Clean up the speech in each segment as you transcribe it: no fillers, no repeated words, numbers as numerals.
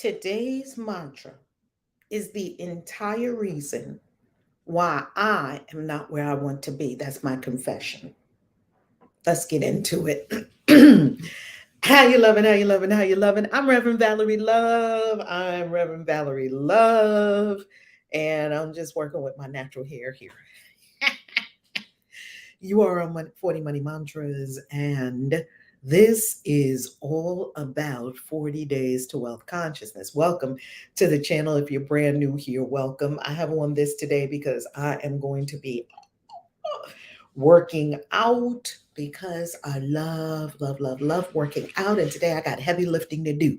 Today's mantra is the entire reason why I am not where I want to be. That's my confession. Let's get into it. How you loving? How you loving? How you loving? I'm Reverend Valerie Love. I'm Reverend Valerie Love, and I'm just working with my natural hair here. You are on 40 Money Mantras, and this is all about 40 days to wealth consciousness. Welcome to the channel. If you're brand new here, welcome. I have on this today because I am going to be working out because I love, love, love, love working out. And today I got heavy lifting to do.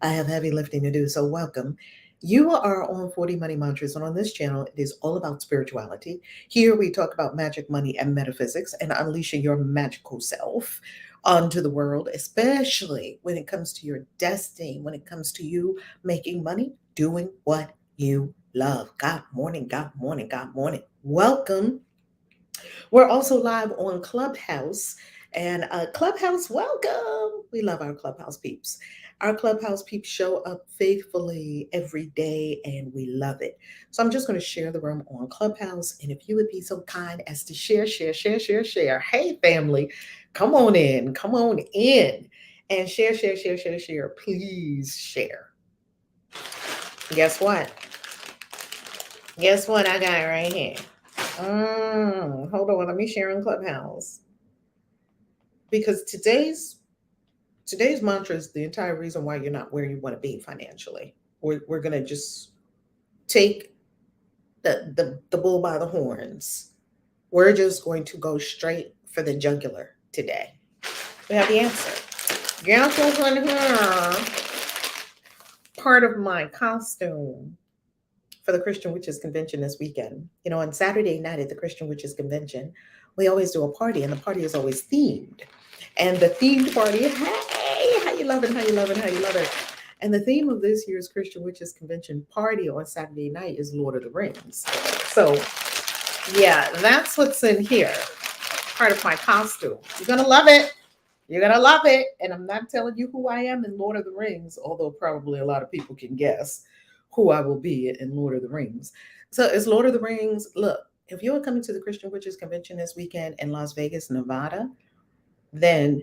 I have heavy lifting to do. So, welcome. You are on 40 Money Mantras, and on this channel, it is all about spirituality. Here we talk about magic, money, and metaphysics, and unleashing your magical self onto the world, especially when it comes to your destiny, when it comes to you making money, doing what you love. God morning, God morning, God morning. Welcome. We're also live on Clubhouse. And Clubhouse, welcome. We love our Clubhouse peeps. Our Clubhouse peeps show up faithfully every day, and we love it. So I'm just going to share the room on Clubhouse. And if you would be so kind as to share, share, share, share, share. Hey, family, come on in, come on in. And share, share, share, share, share. Please share. Guess what? Guess what I got right here? Hold on, let me share in Clubhouse. Because today's mantra is the entire reason why you're not where you want to be financially. We're gonna just take the bull by the horns. We're just going to go straight for the jugular today. We have the answer. Guess what's in here? Part of my costume for the Christian Witches Convention this weekend. You know, on Saturday night at the Christian Witches Convention, we always do a party, and the party is always themed. And the themed party, hey, how you loving, how you loving, how you loving? And the theme of this year's Christian Witches Convention party on Saturday night is Lord of the Rings. So, yeah, that's what's in here. Part of my costume. You're going to love it. You're going to love it. And I'm not telling you who I am in Lord of the Rings, although probably a lot of people can guess who I will be in Lord of the Rings. So it's Lord of the Rings. Look, if you're coming to the Christian Witches Convention this weekend in Las Vegas, Nevada, then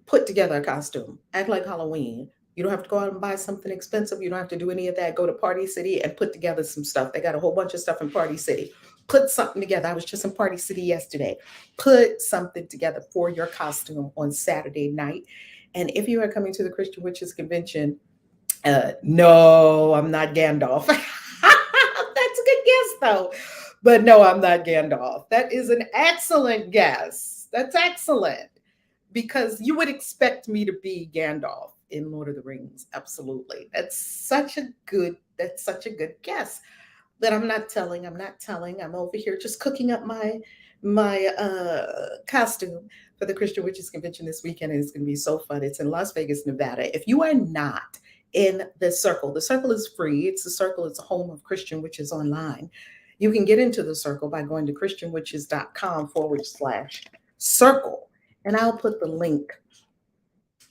put together a costume. Act like Halloween. You don't have to go out and buy something expensive. You don't have to do any of that. Go to Party City and put together some stuff. They got a whole bunch of stuff in Party City. Put something together. I was just in Party City yesterday. Put something together for your costume on Saturday night. And if you are coming to the Christian Witches Convention, no, I'm not Gandalf. That's a good guess, though. But no, I'm not Gandalf. That is an excellent guess. That's excellent because you would expect me to be Gandalf in Lord of the Rings. Absolutely. That's such a good guess. But I'm not telling. I'm not telling. I'm over here just cooking up my costume for the Christian Witches Convention this weekend, and it's going to be so fun. It's in Las Vegas, Nevada. If you are not in the circle is free. It's the circle. It's a home of Christian witches online. You can get into the circle by going to christianwitches.com/circle. And I'll put the link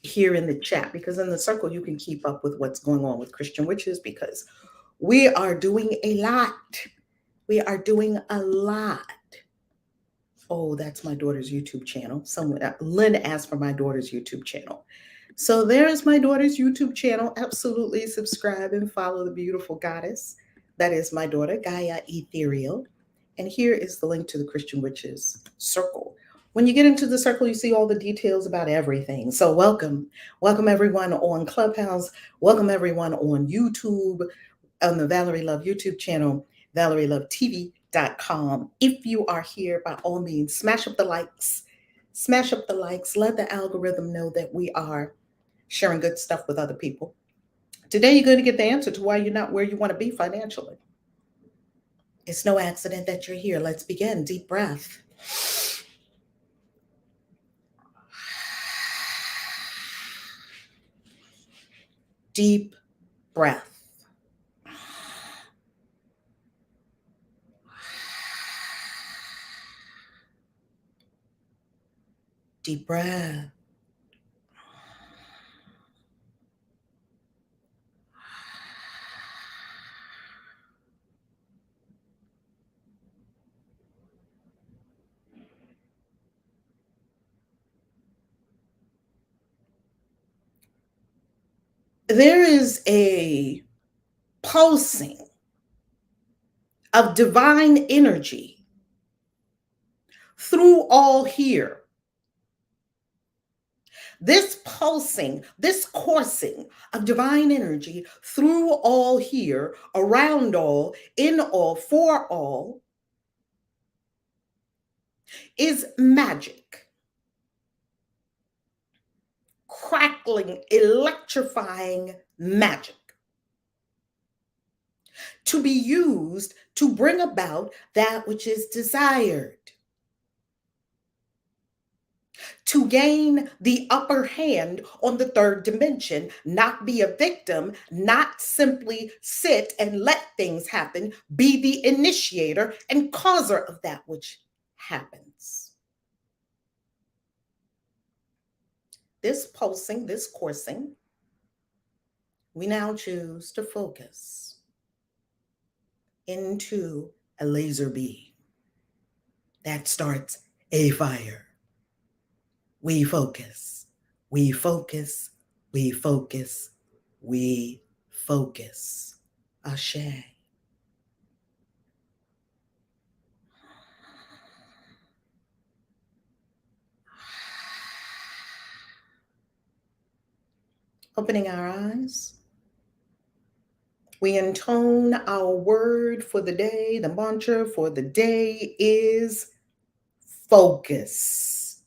here in the chat because in the circle you can keep up with what's going on with Christian witches because we are doing a lot. We are doing a lot. Oh, that's my daughter's YouTube channel. Someone, Lynn asked for my daughter's YouTube channel. So there's my daughter's YouTube channel. Absolutely subscribe and follow the beautiful goddess. That is my daughter, Gaia Ethereal. And here is the link to the Christian Witches Circle. When you get into the circle, you see all the details about everything. So welcome. Welcome everyone on Clubhouse. Welcome everyone on YouTube, on the Valerie Love YouTube channel, ValerieLoveTV.com. If you are here, by all means, smash up the likes. Smash up the likes. Let the algorithm know that we are sharing good stuff with other people. Today, you're going to get the answer to why you're not where you want to be financially. It's no accident that you're here. Let's begin. Deep breath. Deep breath. Deep breath. there is a pulsing of divine energy through all here. This pulsing, this coursing of divine energy through all here, around all, in all, for all, is magic. Crackling, electrifying magic to be used to bring about that which is desired, to gain the upper hand on the third dimension, not be a victim, not simply sit and let things happen, be the initiator and causer of that which happens. This pulsing, this coursing, we now choose to focus into a laser beam that starts a fire. We focus, we focus, we focus, we focus. Ashe. Opening our eyes, we intone our word for the day. The mantra for the day is focus.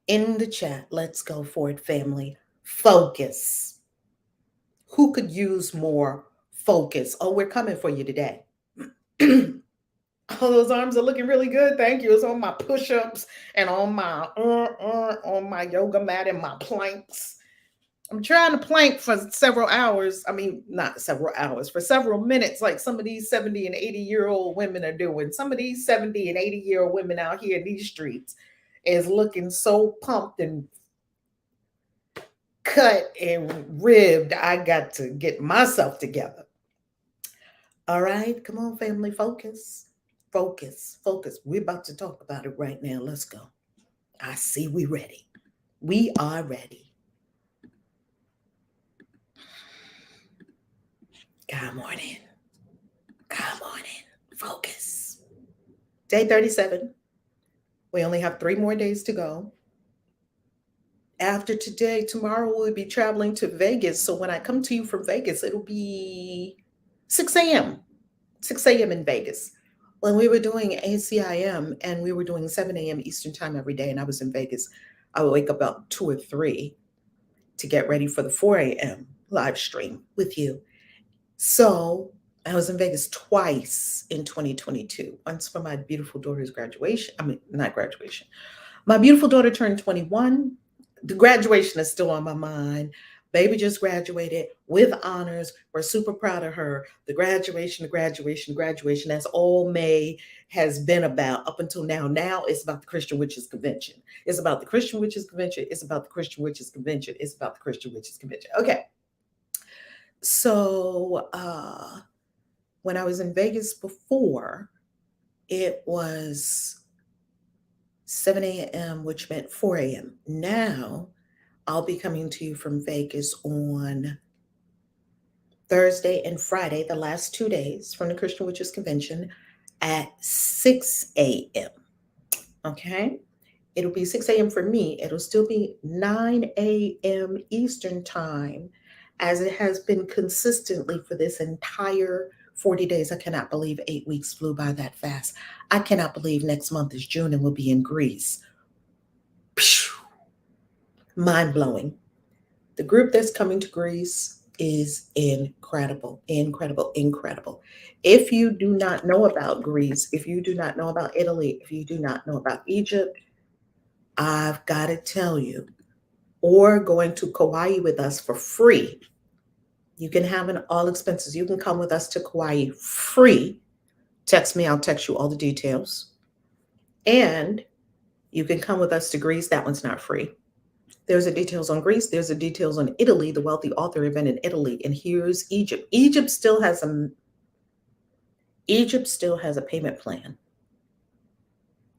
In the chat, let's go for it, family. Focus. Who could use more focus? Oh, we're coming for you today. Oh, those arms are looking really good. Thank you. It's on my push-ups and on my yoga mat and my planks. I'm trying to plank for several hours. I mean, not several hours, for several minutes, like some of these 70 and 80-year-old women are doing. Some of these 70 and 80-year-old women out here in these streets is looking so pumped and cut and ribbed. I got to get myself together. All right, come on, family, focus. Focus, focus. We're about to talk about it right now. Let's go. I see we ready. We are ready. Come on in. Come on in. Focus. Day 37. We only have 3 more days to go. After today, tomorrow we'll be traveling to Vegas. So when I come to you from Vegas, it'll be 6 a.m. 6 a.m. in Vegas. When we were doing ACIM and we were doing 7 a.m. Eastern time every day, and I was in Vegas, I would wake up about 2 or 3 to get ready for the 4 a.m. live stream with you. So I was in Vegas twice in 2022. Once for my beautiful daughter's graduation. I mean, not graduation. My beautiful daughter turned 21. The graduation is still on my mind. Baby just graduated with honors. We're super proud of her. The graduation. That's all May has been about up until now. Now it's about the Christian Witches Convention. It's about the Christian Witches Convention. It's about the Christian Witches Convention. It's about the Christian Witches Convention. Okay. So when I was in Vegas before, it was 7 a.m., which meant 4 a.m. Now, I'll be coming to you from Vegas on Thursday and Friday, the last 2 days from the Christian Witches Convention at 6 a.m. Okay? It'll be 6 a.m. for me. It'll still be 9 a.m. Eastern time, as it has been consistently for this entire 40 days. I cannot believe 8 weeks flew by that fast. I cannot believe next month is June and we'll be in Greece. Mind blowing. The group that's coming to Greece is incredible, incredible, incredible. If you do not know about Greece, if you do not know about Italy, if you do not know about Egypt, I've got to tell you, or going to Kauai with us for free. You can have an all expenses. You can come with us to Kauai free. Text me, I'll text you all the details. And you can come with us to Greece. That one's not free. There's the details on Greece. There's the details on Italy, the Wealthy Author event in Italy. And here's Egypt. Egypt still has a payment plan.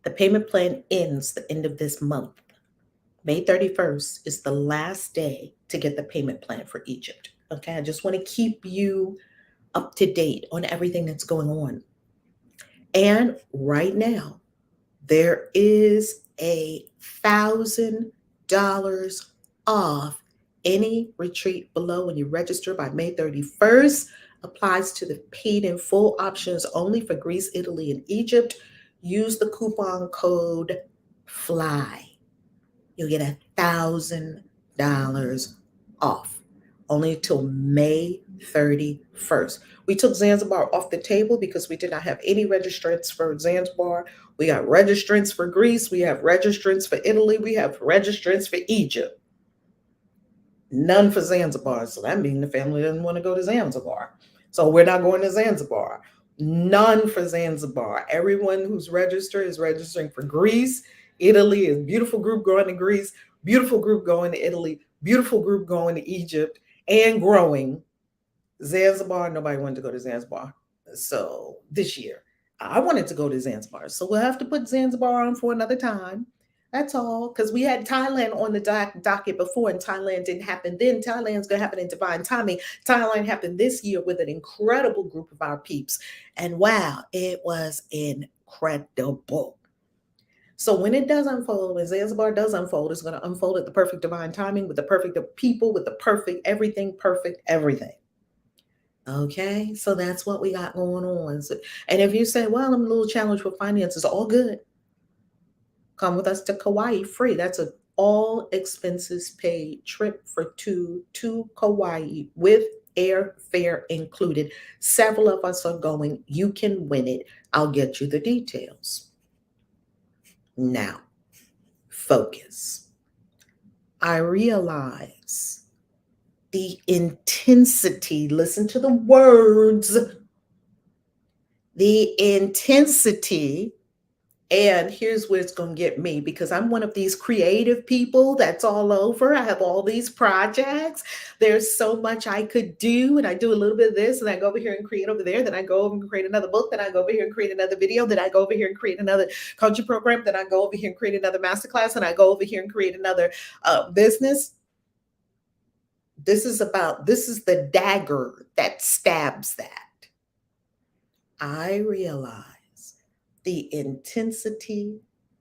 The payment plan ends the end of this month. May 31st is the last day to get the payment plan for Egypt. Okay, I just want to keep you up to date on everything that's going on. And right now, there is $1,000 off any retreat below when you register by May 31st. Applies to the paid in full options only for Greece, Italy, and Egypt. Use the coupon code FLY. You'll get $1,000 off only till May 31st. We took Zanzibar off the table because we did not have any registrants for Zanzibar. We got registrants for Greece. We have registrants for Italy. We have registrants for Egypt. None for Zanzibar. So that means the family doesn't want to go to Zanzibar. So we're not going to Zanzibar. None for Zanzibar. Everyone who's registered is registering for Greece. Italy is beautiful group going to Greece, beautiful group going to Italy, beautiful group going to Egypt, and growing. Zanzibar, nobody wanted to go to Zanzibar. So this year, I wanted to go to Zanzibar. So we'll have to put Zanzibar on for another time. That's all. Because we had Thailand on the docket before, and Thailand didn't happen then. Thailand's going to happen in divine timing. Thailand happened this year with an incredible group of our peeps. And wow, it was incredible. So when it does unfold, when Zanzibar does unfold, it's going to unfold at the perfect divine timing with the perfect people, with the perfect everything, perfect everything. Okay, so that's what we got going on. So, and if you say, well, I'm a little challenged with finances, all good. Come with us to Kauai free. That's an all expenses paid trip for two to Kauai with airfare included. Several of us are going. You can win it. I'll get you the details. Now, focus. I realize the intensity, listen to the words, the intensity, and here's where it's going to get me, because I'm one of these creative people that's all over. I have all these projects. There's so much I could do, and I do a little bit of this, and I go over here and create over there. Then I go over and create another book. Then I go over here and create another video. Then I go over here and create another coaching program. Then I go over here and create another masterclass. And I go over here and create another business. This is the dagger that stabs that. I realize the intensity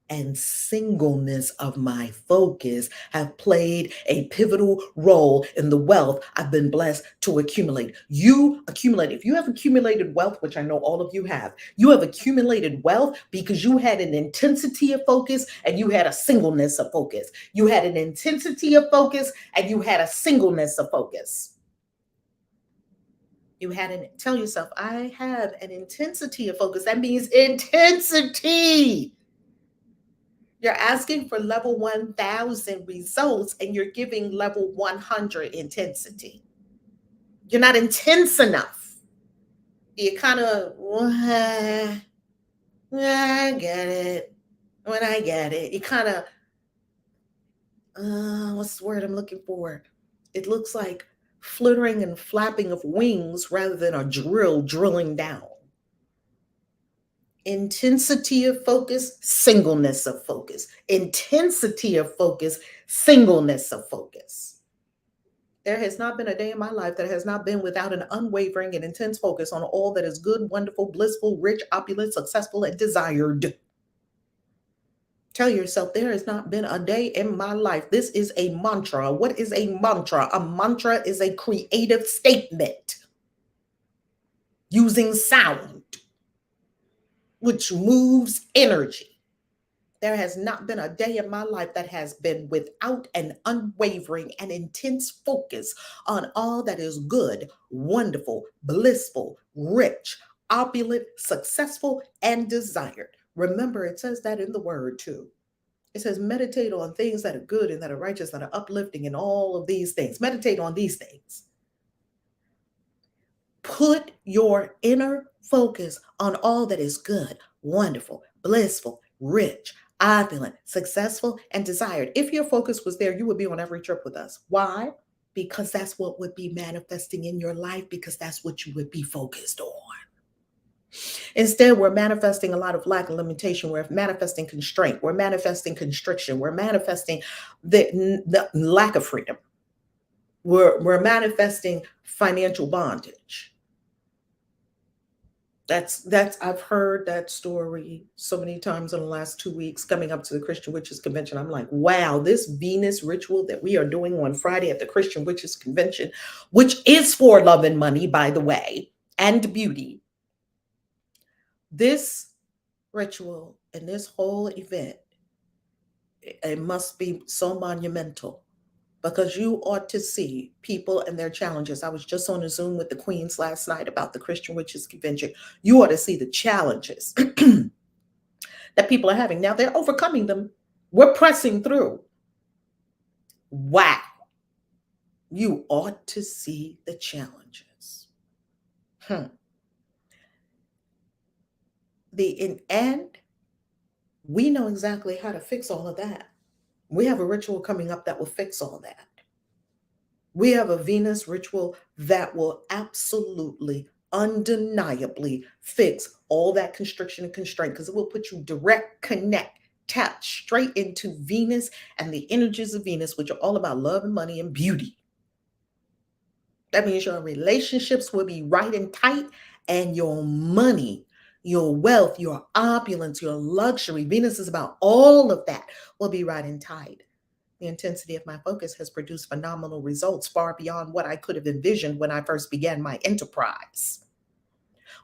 and singleness of my focus have played a pivotal role in the wealth I've been blessed to accumulate. You accumulate. If you have accumulated wealth, which I know all of you have accumulated wealth because you had an intensity of focus and you had a singleness of focus. You had an intensity of focus and you had a singleness of focus. You tell yourself, I have an intensity of focus. That means intensity. You're asking for level 1000 results and you're giving level 100 intensity. You're not intense enough. You kind of, I get it. When I get it, you kind of, what's the word I'm looking for? It looks like fluttering and flapping of wings rather than a drill drilling down. Intensity of focus, singleness of focus. Intensity of focus, singleness of focus. There has not been a day in my life that has not been without an unwavering and intense focus on all that is good, wonderful, blissful, rich, opulent, successful, and desired. Tell yourself, there has not been a day in my life. This is a mantra. What is a mantra? A mantra is a creative statement using sound, which moves energy. There has not been a day in my life that has been without an unwavering and intense focus on all that is good, wonderful, blissful, rich, opulent, successful, and desired. Remember, it says that in the word too. It says meditate on things that are good and that are righteous, that are uplifting, and all of these things. Meditate on these things. Put your inner focus on all that is good, wonderful, blissful, rich, opulent, successful, and desired. If your focus was there, you would be on every trip with us. Why? Because that's what would be manifesting in your life, because that's what you would be focused on. Instead, we're manifesting a lot of lack and limitation. We're manifesting constraint. We're manifesting constriction. We're manifesting the lack of freedom. We're manifesting financial bondage. That's I've heard that story so many times in the last 2 weeks coming up to the Christian Witches Convention. I'm like, wow, this Venus ritual that we are doing on Friday at the Christian Witches Convention, which is for love and money, by the way, and beauty. This ritual and this whole event, it must be so monumental because you ought to see people and their challenges. I was just on a Zoom with the Queens last night about the Christian Witches Convention. You ought to see the challenges that people are having. Now they're overcoming them. We're pressing through. Wow. You ought to see the challenges. In end, we know exactly how to fix all of that. We have a ritual coming up that will fix all that. We have a Venus ritual that will absolutely, undeniably fix all that constriction and constraint because it will put you direct connect, tap straight into Venus and the energies of Venus, which are all about love and money and beauty. That means your relationships will be right and tight, and your money, your wealth, your opulence, your luxury, Venus is about all of that, will be right and tight. The intensity of my focus has produced phenomenal results far beyond what I could have envisioned when I first began my enterprise.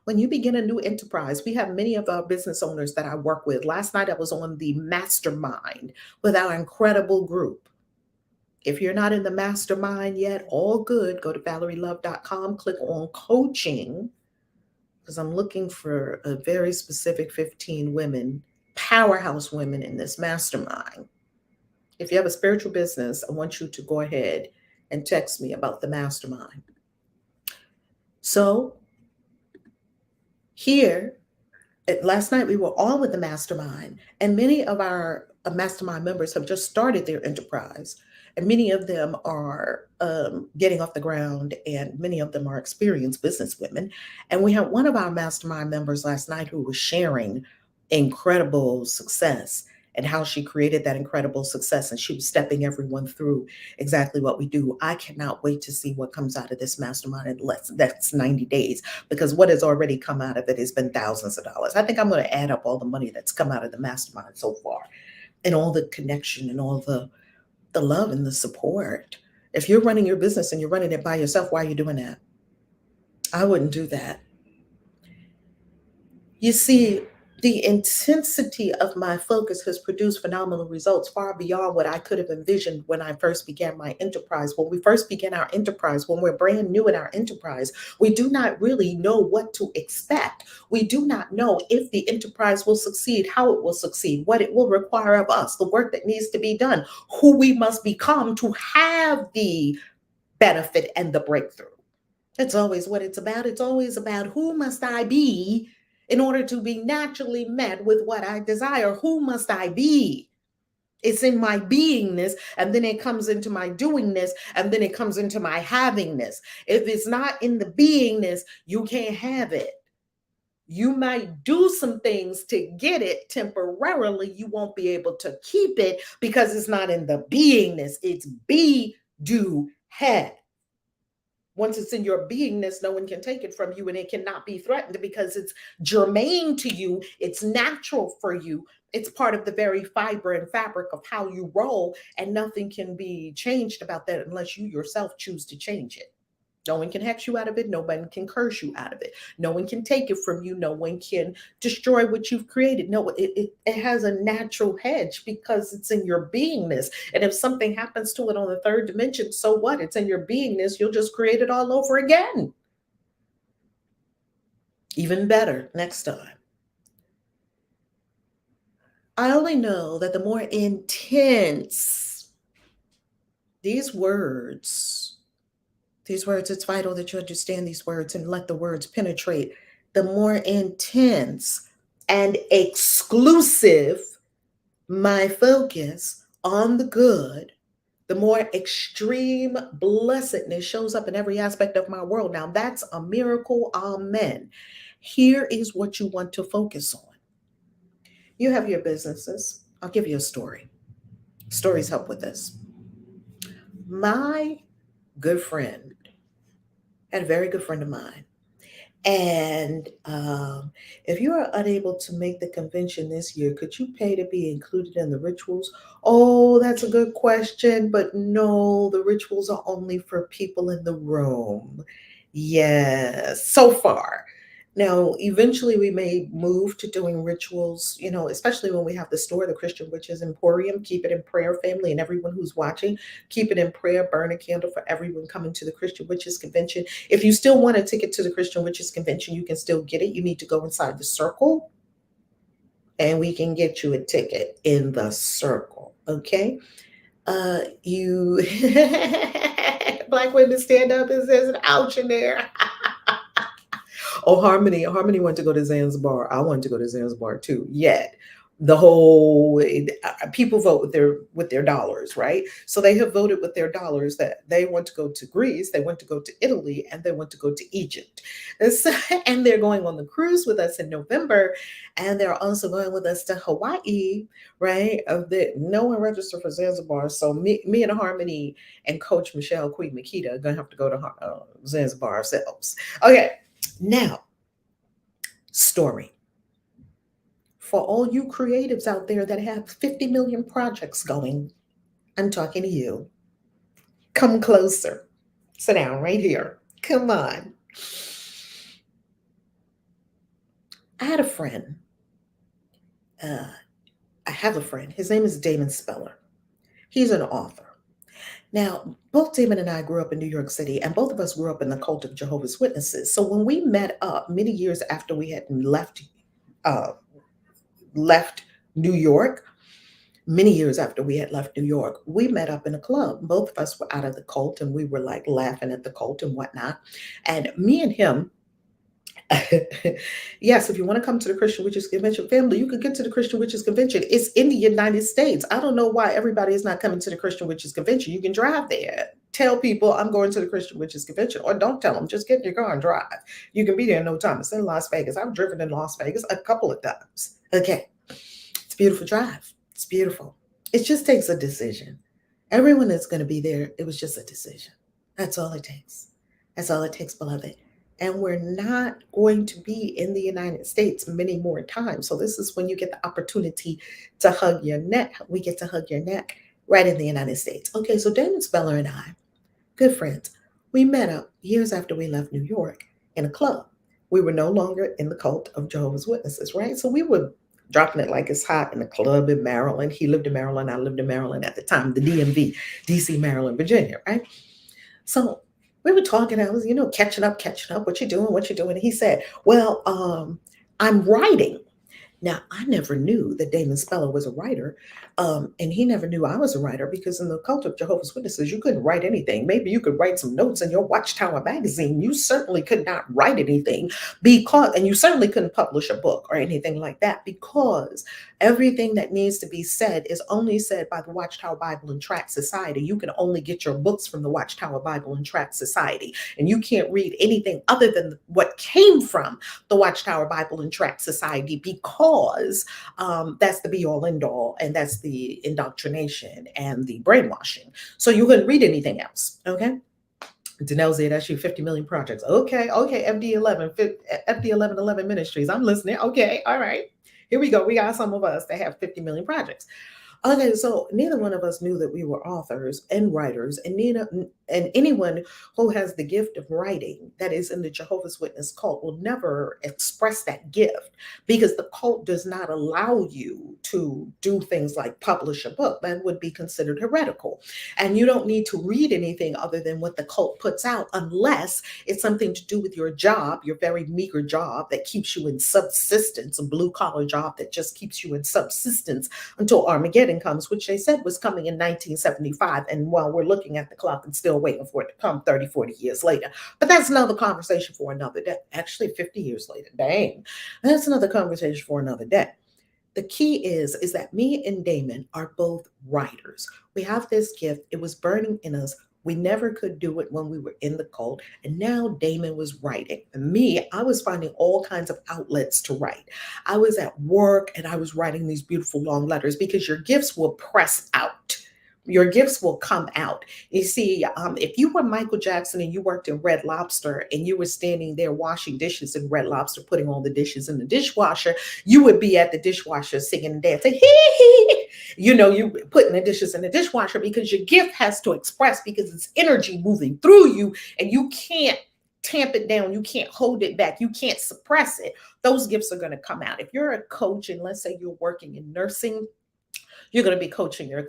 When you begin a new enterprise, we have many of our business owners that I work with. Last night I was on the mastermind with our incredible group. If you're not in the mastermind yet, all good. Go to ValerieLove.com, click on coaching, because I'm looking for a very specific 15 women, powerhouse women in this mastermind. If you have a spiritual business, I want you to go ahead and text me about the mastermind. So here, last night we were all with the mastermind, and many of our mastermind members have just started their enterprise, and many of them are getting off the ground, and many of them are experienced business women. And we had one of our mastermind members last night who was sharing incredible success and how she created that incredible success, and she was stepping everyone through exactly what we do. I cannot wait to see what comes out of this mastermind in that's 90 days, because what has already come out of it has been thousands of dollars. I think I'm going to add up all the money that's come out of the mastermind so far, and all the connection and all the love and the support. If you're running your business and you're running it by yourself, why are you doing that? I wouldn't do that. You see, the intensity of my focus has produced phenomenal results far beyond what I could have envisioned when I first began my enterprise. When we first began our enterprise, when we're brand new in our enterprise, we do not really know what to expect. We do not know if the enterprise will succeed, how it will succeed, what it will require of us, the work that needs to be done, who we must become to have the benefit and the breakthrough. That's always what it's about. It's always about who must I be in order to be naturally met with what I desire. Who must I be? It's in my beingness, and then it comes into my doingness, and then it comes into my havingness. If it's not in the beingness, you can't have it. You might do some things to get it temporarily. You won't be able to keep it because it's not in the beingness. It's be, do, have. Once it's in your beingness, no one can take it from you, and it cannot be threatened because it's germane to you. It's natural for you. It's part of the very fiber and fabric of how you roll, and nothing can be changed about that unless you yourself choose to change it. No one can hex you out of it. No one can curse you out of it. No one can take it from you. No one can destroy what you've created. No, it has a natural hedge because it's in your beingness. And if something happens to it on the third dimension, so what? It's in your beingness. You'll just create it all over again. Even better next time. I only know that the more intense these words, it's vital that you understand these words and let the words penetrate. The more intense and exclusive my focus on the good, the more extreme blessedness shows up in every aspect of my world. Now, that's a miracle. Amen. Here is what you want to focus on. You have your businesses. I'll give you a story. Stories help with this. My good friend had a very good friend of mine. And if you are unable to make the convention this year, could you pay to be included in the rituals? Oh, that's a good question, but no, the rituals are only for people in the room. Yes, so far. Now, eventually we may move to doing rituals, especially when we have the store, the Christian Witches Emporium. Keep it in prayer, family, and everyone who's watching. Keep it in prayer. Burn a candle for everyone coming to the Christian Witches Convention. If you still want a ticket to the Christian Witches Convention, you can still get it. You need to go inside the circle and we can get you a ticket in the circle. Okay. You Black women stand up and says an ouch in there. Oh, Harmony wanted to go to Zanzibar. I wanted to go to Zanzibar too. Yet the whole people vote with their dollars, right? So they have voted with their dollars that they want to go to Greece, they want to go to Italy, and they want to go to Egypt. And they're going on the cruise with us in November, and they're also going with us to Hawaii, right? No one registered for Zanzibar, so me and Harmony and Coach Michelle Queen Makita are gonna have to go to Zanzibar ourselves. Okay. Now, story. For all you creatives out there that have 50 million projects going, I'm talking to you. Come closer. Sit down right here. Come on. I had a friend. Uh, I have a friend. His name is Damon Speller. He's an author. Now, both Damon and I grew up in New York City, and both of us grew up in the cult of Jehovah's Witnesses. So when we met up many years after we had uh, left New York, many years after we had left New York, we met up in a club. Both of us were out of the cult and we were like laughing at the cult and whatnot. And me and him, yes, if you want to come to the Christian Witches Convention, family, you could get to the Christian Witches Convention. It's in the United States. I don't know why everybody is not coming to the Christian Witches Convention. You can drive there. Tell people I'm going to the Christian Witches Convention, or don't tell them. Just get in your car and drive. You can be there in no time. It's in Las Vegas. I've driven in Las Vegas a couple of times. Okay. It's a beautiful drive. It's beautiful. It just takes a decision. Everyone that's going to be there, it was just a decision. That's all it takes. That's all it takes, beloved. And we're not going to be in the United States many more times. So this is when you get the opportunity to hug your neck. We get to hug your neck right in the United States. Okay, so Damon Speller and I, good friends, we met up years after we left New York in a club. We were no longer in the cult of Jehovah's Witnesses, right? So we were dropping it like it's hot in a club in Maryland. He lived in Maryland. I lived in Maryland at the time, the DMV, DC, Maryland, Virginia, right? So we were talking. I was, catching up. What you doing? What you doing? And he said, well, I'm writing. Now, I never knew that Damon Speller was a writer, and he never knew I was a writer because in the cult of Jehovah's Witnesses, you couldn't write anything. Maybe you could write some notes in your Watchtower magazine. You certainly could not write anything and you certainly couldn't publish a book or anything like that because everything that needs to be said is only said by the Watchtower Bible and Tract Society. You can only get your books from the Watchtower Bible and Tract Society, and you can't read anything other than what came from the Watchtower Bible and Tract Society because that's the be all end all, and that's the indoctrination and the brainwashing. So you couldn't read anything else. Okay. Danelle said that's you 50 million projects. Okay. FD11, FD1111 Ministries. I'm listening. Okay. All right. Here we go. We got some of us that have 50 million projects. Okay, so neither one of us knew that we were authors and writers, and anyone who has the gift of writing that is in the Jehovah's Witness cult will never express that gift because the cult does not allow you to do things like publish a book. That would be considered heretical. And you don't need to read anything other than what the cult puts out unless it's something to do with your job, your very meager job that keeps you in subsistence, a blue collar job that just keeps you in subsistence until Armageddon comes, which they said was coming in 1975. And while we're looking at the clock and still waiting for it to come 30, 40 years later. But that's another conversation for another day. Actually, 50 years later. Dang. That's another conversation for another day. The key is that me and Damon are both writers. We have this gift. It was burning in us We never could do it when we were in the cult. And now Damon was writing. And me, I was finding all kinds of outlets to write. I was at work and I was writing these beautiful long letters because your gifts will press out. Your gifts will come out. You see, if you were Michael Jackson and you worked in Red Lobster and you were standing there washing dishes in Red Lobster, putting all the dishes in the dishwasher, you would be at the dishwasher singing and dancing. Hee hee. You putting the dishes in the dishwasher because your gift has to express because it's energy moving through you and you can't tamp it down. You can't hold it back. You can't suppress it. Those gifts are going to come out. If you're a coach and let's say you're working in nursing, you're going to be coaching your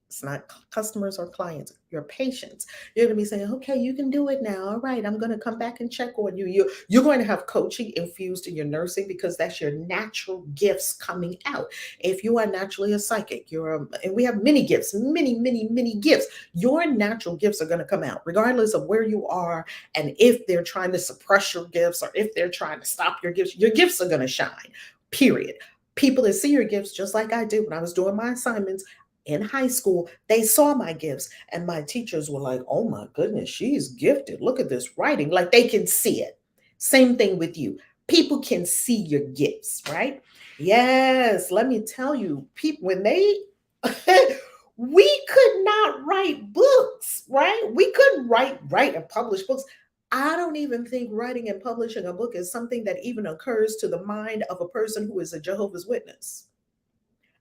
it's not customers or clients, your patients. You're going to be saying, okay, you can do it now. All right, I'm going to come back and check on you. You're going to have coaching infused in your nursing because that's your natural gifts coming out. If you are naturally a psychic, and we have many gifts, many gifts. Your natural gifts are going to come out regardless of where you are. And if they're trying to suppress your gifts or if they're trying to stop your gifts are going to shine, period. People that see your gifts, just like I did when I was doing my assignments in high school, they saw my gifts and my teachers were like, oh my goodness, she's gifted. Look at this writing. Like they can see it. Same thing with you. People can see your gifts, right? Yes, let me tell you, people, when they, we could not write books, right? We couldn't write and publish books. I don't even think writing and publishing a book is something that even occurs to the mind of a person who is a Jehovah's Witness.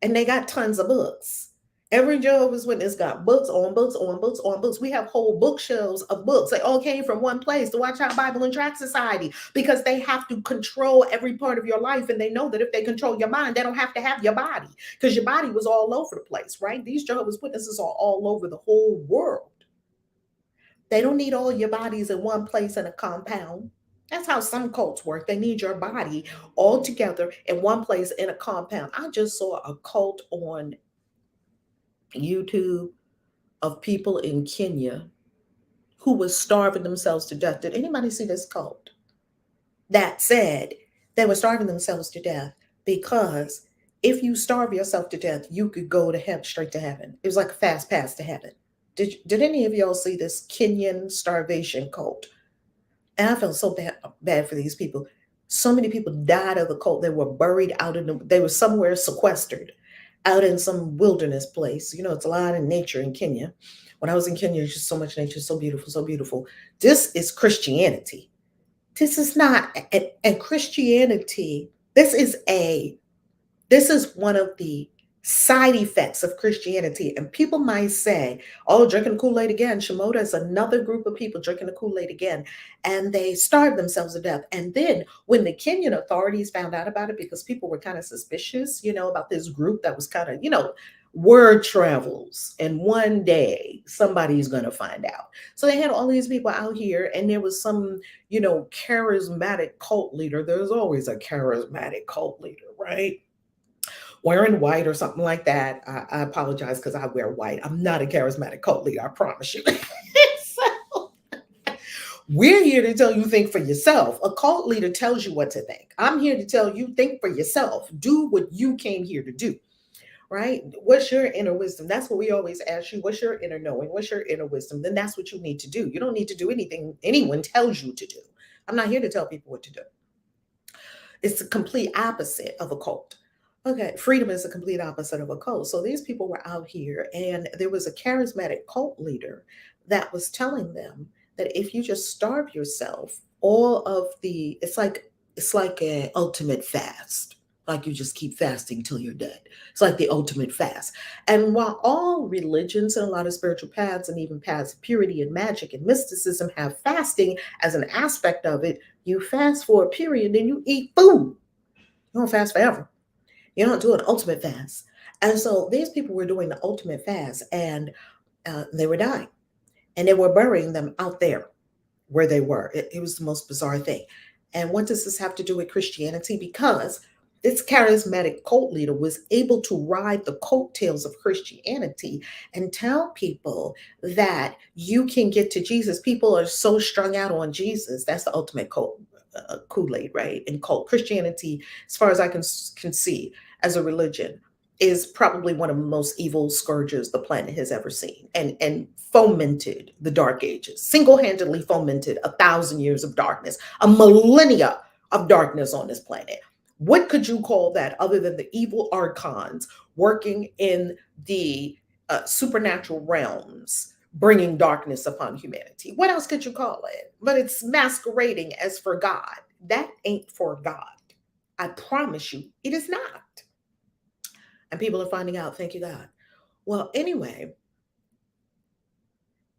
And they got tons of books. Every Jehovah's Witness got books on books on books on books. We have whole bookshelves of books. They all came from one place, the Watch Out Bible and Tract Society, because they have to control every part of your life. And they know that if they control your mind, they don't have to have your body because your body was all over the place, right? These Jehovah's Witnesses are all over the whole world. They don't need all your bodies in one place in a compound. That's how some cults work. They need your body all together in one place in a compound. I just saw a cult on YouTube of people in Kenya who was starving themselves to death. Did anybody see this cult? That said, they were starving themselves to death because if you starve yourself to death, you could go to heaven, straight to heaven. It was like a fast pass to heaven. Did any of y'all see this Kenyan starvation cult? And I felt so bad for these people. So many people died of the cult. They were buried out they were somewhere sequestered out in some wilderness place. It's a lot of nature in Kenya. When I was in Kenya, it's just so much nature, so beautiful, so beautiful. This is Christianity. This is not, and Christianity, this is one of the side effects of Christianity. And people might say, oh, drinking the Kool-Aid again. Shimoda is another group of people drinking the Kool-Aid again. And they starved themselves to death. And then when the Kenyan authorities found out about it, because people were kind of suspicious, about this group that was kind of, word travels. And one day somebody's going to find out. So they had all these people out here and there was some, charismatic cult leader. There's always a charismatic cult leader, right? Wearing white or something like that. I apologize because I wear white. I'm not a charismatic cult leader, I promise you. So, we're here to tell you think for yourself. A cult leader tells you what to think. I'm here to tell you think for yourself. Do what you came here to do, right? What's your inner wisdom? That's what we always ask you. What's your inner knowing? What's your inner wisdom? Then that's what you need to do. You don't need to do anything anyone tells you to do. I'm not here to tell people what to do. It's the complete opposite of a cult. Okay, freedom is the complete opposite of a cult. So these people were out here, and there was a charismatic cult leader that was telling them that if you just starve yourself, it's like an ultimate fast. Like you just keep fasting till you're dead. It's like the ultimate fast. And while all religions and a lot of spiritual paths and even paths of purity and magic and mysticism have fasting as an aspect of it, you fast for a period, then you eat food. You don't fast forever. You don't do an ultimate fast. And so these people were doing the ultimate fast and they were dying and they were burying them out there where they were. It was the most bizarre thing. And what does this have to do with Christianity? Because this charismatic cult leader was able to ride the coattails of Christianity and tell people that you can get to Jesus. People are so strung out on Jesus. That's the ultimate cult. Kool-Aid, right? And cult Christianity, as far as I can see, as a religion, is probably one of the most evil scourges the planet has ever seen, and fomented the dark ages, single-handedly fomented 1,000 years of darkness, a millennia of darkness on this planet. What could you call that other than the evil archons working in the supernatural realms, bringing darkness upon humanity? What else could you call it? But it's masquerading as for God. That ain't for God. I promise you, it is not. And people are finding out, thank you, God. Well, anyway,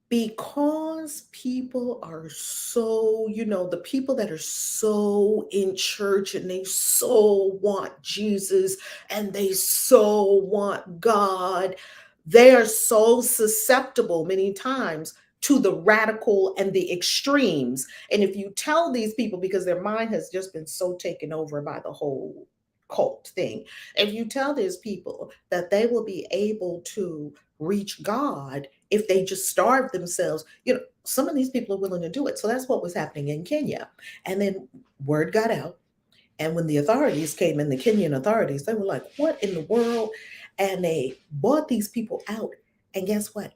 because people are so, the people that are so in church and they so want Jesus and they so want God, they are so susceptible many times to the radical and the extremes. And if you tell these people, because their mind has just been so taken over by the whole cult thing, if you tell these people that they will be able to reach God if they just starve themselves, some of these people are willing to do it. So that's what was happening in Kenya. And then word got out. And when the authorities came in, the Kenyan authorities, they were like, what in the world? And they bought these people out. And guess what?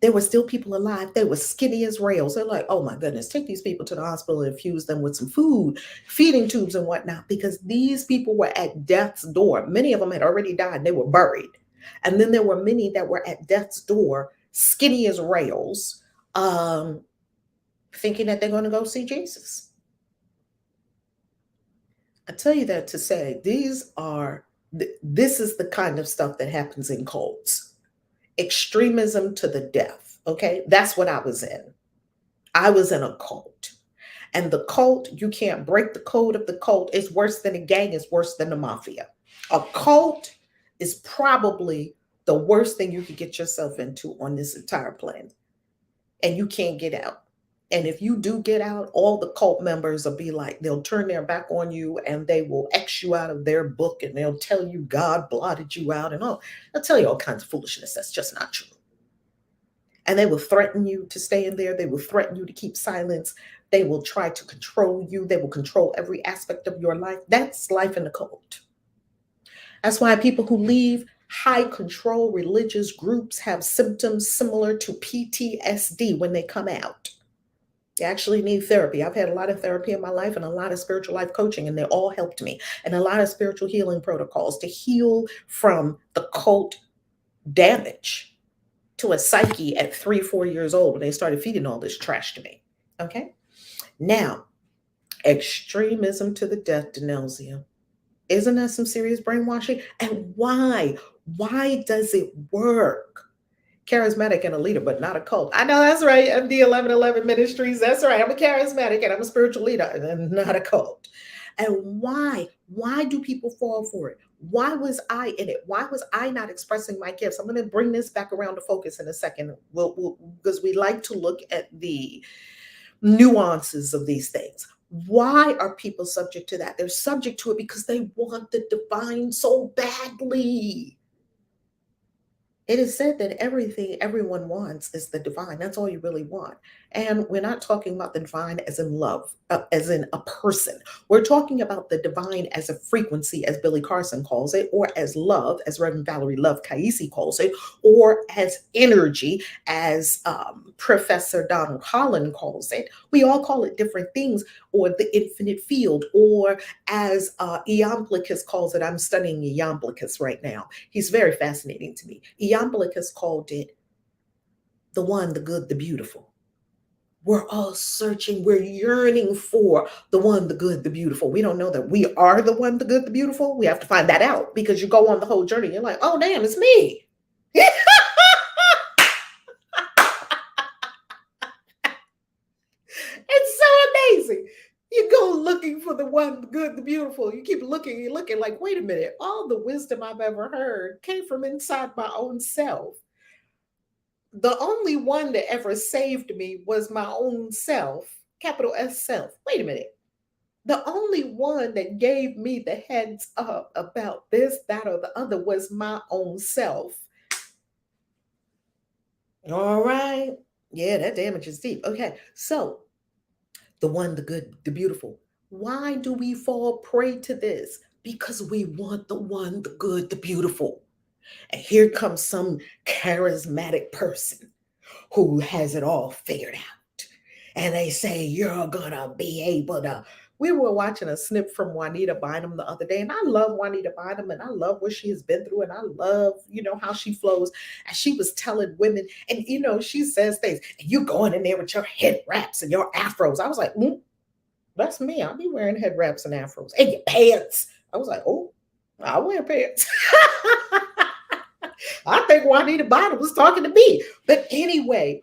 There were still people alive. They were skinny as rails. They're like, oh my goodness, take these people to the hospital and infuse them with some food, feeding tubes and whatnot, because these people were at death's door. Many of them had already died and they were buried. And then there were many that were at death's door, skinny as rails, thinking that they're going to go see Jesus. I tell you that to say this is the kind of stuff that happens in cults. Extremism to the death. Okay. That's what I was in. I was in a cult. And the cult, you can't break the code of the cult. It's worse than a gang, it's worse than the mafia. A cult is probably the worst thing you could get yourself into on this entire planet. And you can't get out. And if you do get out, all the cult members will be like, they'll turn their back on you and they will X you out of their book and they'll tell you God blotted you out and all. They'll tell you all kinds of foolishness. That's just not true. And they will threaten you to stay in there. They will threaten you to keep silence. They will try to control you. They will control every aspect of your life. That's life in the cult. That's why people who leave high control religious groups have symptoms similar to PTSD when they come out. You actually need therapy. I've had a lot of therapy in my life and a lot of spiritual life coaching, and they all helped me. And a lot of spiritual healing protocols to heal from the cult damage to a psyche at 3, 4 years old when they started feeding all this trash to me. Okay. Now, extremism to the death, Denelzia. Isn't that some serious brainwashing? And why? Why does it work? Charismatic and a leader, but not a cult. I know that's right. MD 1111 Ministries. That's right. I'm a charismatic and I'm a spiritual leader and not a cult. And why? Why do people fall for it? Why was I in it? Why was I not expressing my gifts? I'm going to bring this back around to focus in a second, because we like to look at the nuances of these things. Why are people subject to that? They're subject to it because they want the divine so badly. It is said that everything everyone wants is the divine. That's all you really want. And we're not talking about the divine as in love, as in a person. We're talking about the divine as a frequency, as Billy Carson calls it, or as love, as Reverend Valerie Love KAISI calls it, or as energy, as Professor Donald Holland calls it. We all call it different things, or the infinite field, or as Iamblichus calls it. I'm studying Iamblichus right now. He's very fascinating to me. Iamblichus called it the one, the good, the beautiful. We're all searching, we're yearning for the one, the good, the beautiful. We don't know that we are the one, the good, the beautiful. We have to find that out, because you go on the whole journey. You're like, oh, damn, it's me. It's so amazing. You go looking for the one, the good, the beautiful. You keep looking, you're looking like, wait a minute, all the wisdom I've ever heard came from inside my own self. The only one that ever saved me was my own self, capital S self. Wait a minute. The only one that gave me the heads up about this, that, or the other was my own self. All right. Yeah, that damage is deep. Okay. So, the one, the good, the beautiful. Why do we fall prey to this? Because we want the one, the good, the beautiful. And here comes some charismatic person who has it all figured out. And they say, you're going to be able to. We were watching a snip from Juanita Bynum the other day, and I love Juanita Bynum, and I love what she has been through, and I love, how she flows. And she was telling women, and she says things, and you going in there with your head wraps and your afros. I was like, that's me. I'll be wearing head wraps and afros and your pants. I was like, oh, I wear pants. I think Juanita Bynum was talking to me. But anyway,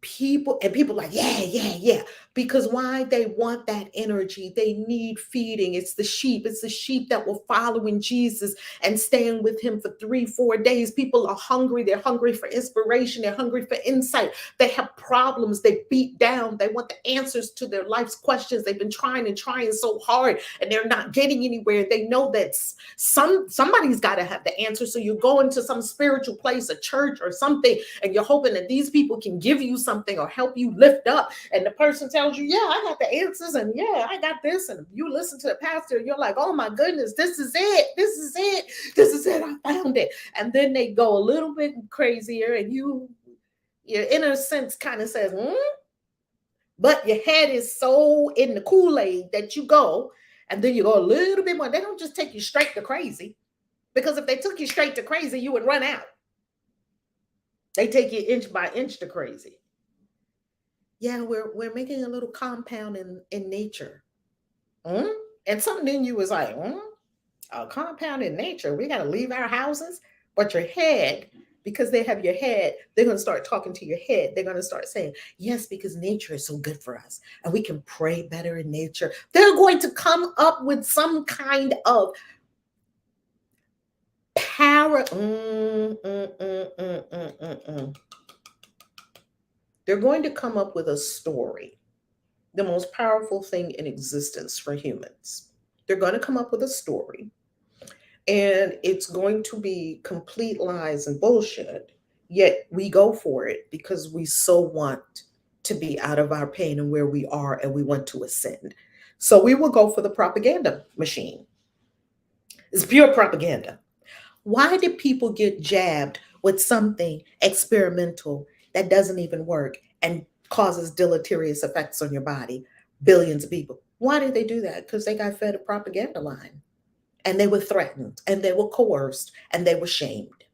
people like, yeah. Because why? They want that energy. They need feeding. It's the sheep that were following Jesus and staying with him for 3-4 days. People are hungry. They're hungry for inspiration. They're hungry for insight. They have problems. They beat down. They want the answers to their life's questions. They've been trying so hard, and they're not getting anywhere. They know that somebody's got to have the answer. So you're going to some spiritual place, a church or something, and you're hoping that these people can give you something or help you lift up. And the person tells you, yeah, I got the answers, and yeah, I got this. And you listen to the pastor, and you're like, oh my goodness, this is it, I found it. And then they go a little bit crazier, and your inner sense kind of says, but your head is so in the Kool-Aid that you go, and then you go a little bit more. They don't just take you straight to crazy, because if they took you straight to crazy, you would run out. They take you inch by inch to crazy. Yeah, we're making a little compound in nature. And something in you was like, a compound in nature. We got to leave our houses. But your head, because they have your head, they're going to start talking to your head. They're going to start saying, yes, because nature is so good for us. And we can pray better in nature. They're going to come up with some kind of power. They're going to come up with a story, the most powerful thing in existence for humans. They're going to come up with a story, and it's going to be complete lies and bullshit, yet we go for it because we so want to be out of our pain and where we are, and we want to ascend. So we will go for the propaganda machine. It's pure propaganda. Why do people get jabbed with something experimental that doesn't even work and causes deleterious effects on your body? Billions of people. Why did they do that? Because they got fed a propaganda line, and they were threatened, and they were coerced, and they were shamed.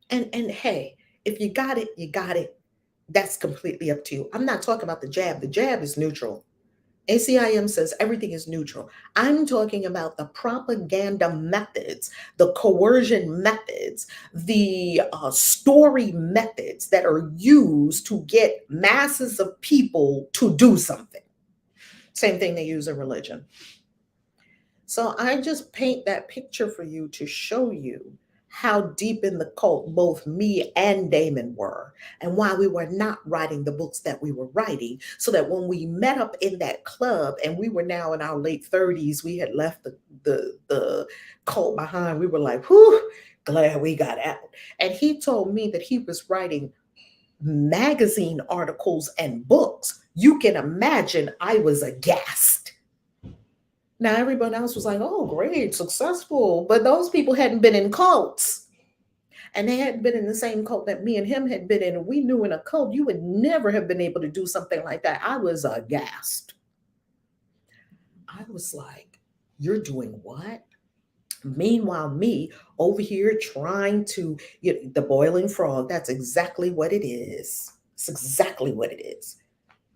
And hey, if you got it, you got it. That's completely up to you. I'm not talking about the jab. The jab is neutral. ACIM says everything is neutral. I'm talking about the propaganda methods, the coercion methods, the story methods that are used to get masses of people to do something. Same thing they use in religion. So I just paint that picture for you to show you how deep in the cult both me and Damon were, and why we were not writing the books that we were writing, so that when we met up in that club, and we were now in our late 30s, we had left the cult behind. We were like, whew, glad we got out. And he told me that he was writing magazine articles and books. You can imagine I was aghast. Now, everyone else was like, oh, great, successful. But those people hadn't been in cults. And they hadn't been in the same cult that me and him had been in. And we knew in a cult, you would never have been able to do something like that. I was aghast. I was like, you're doing what? Meanwhile, me over here trying to, the boiling frog, that's exactly what it is. It's exactly what it is.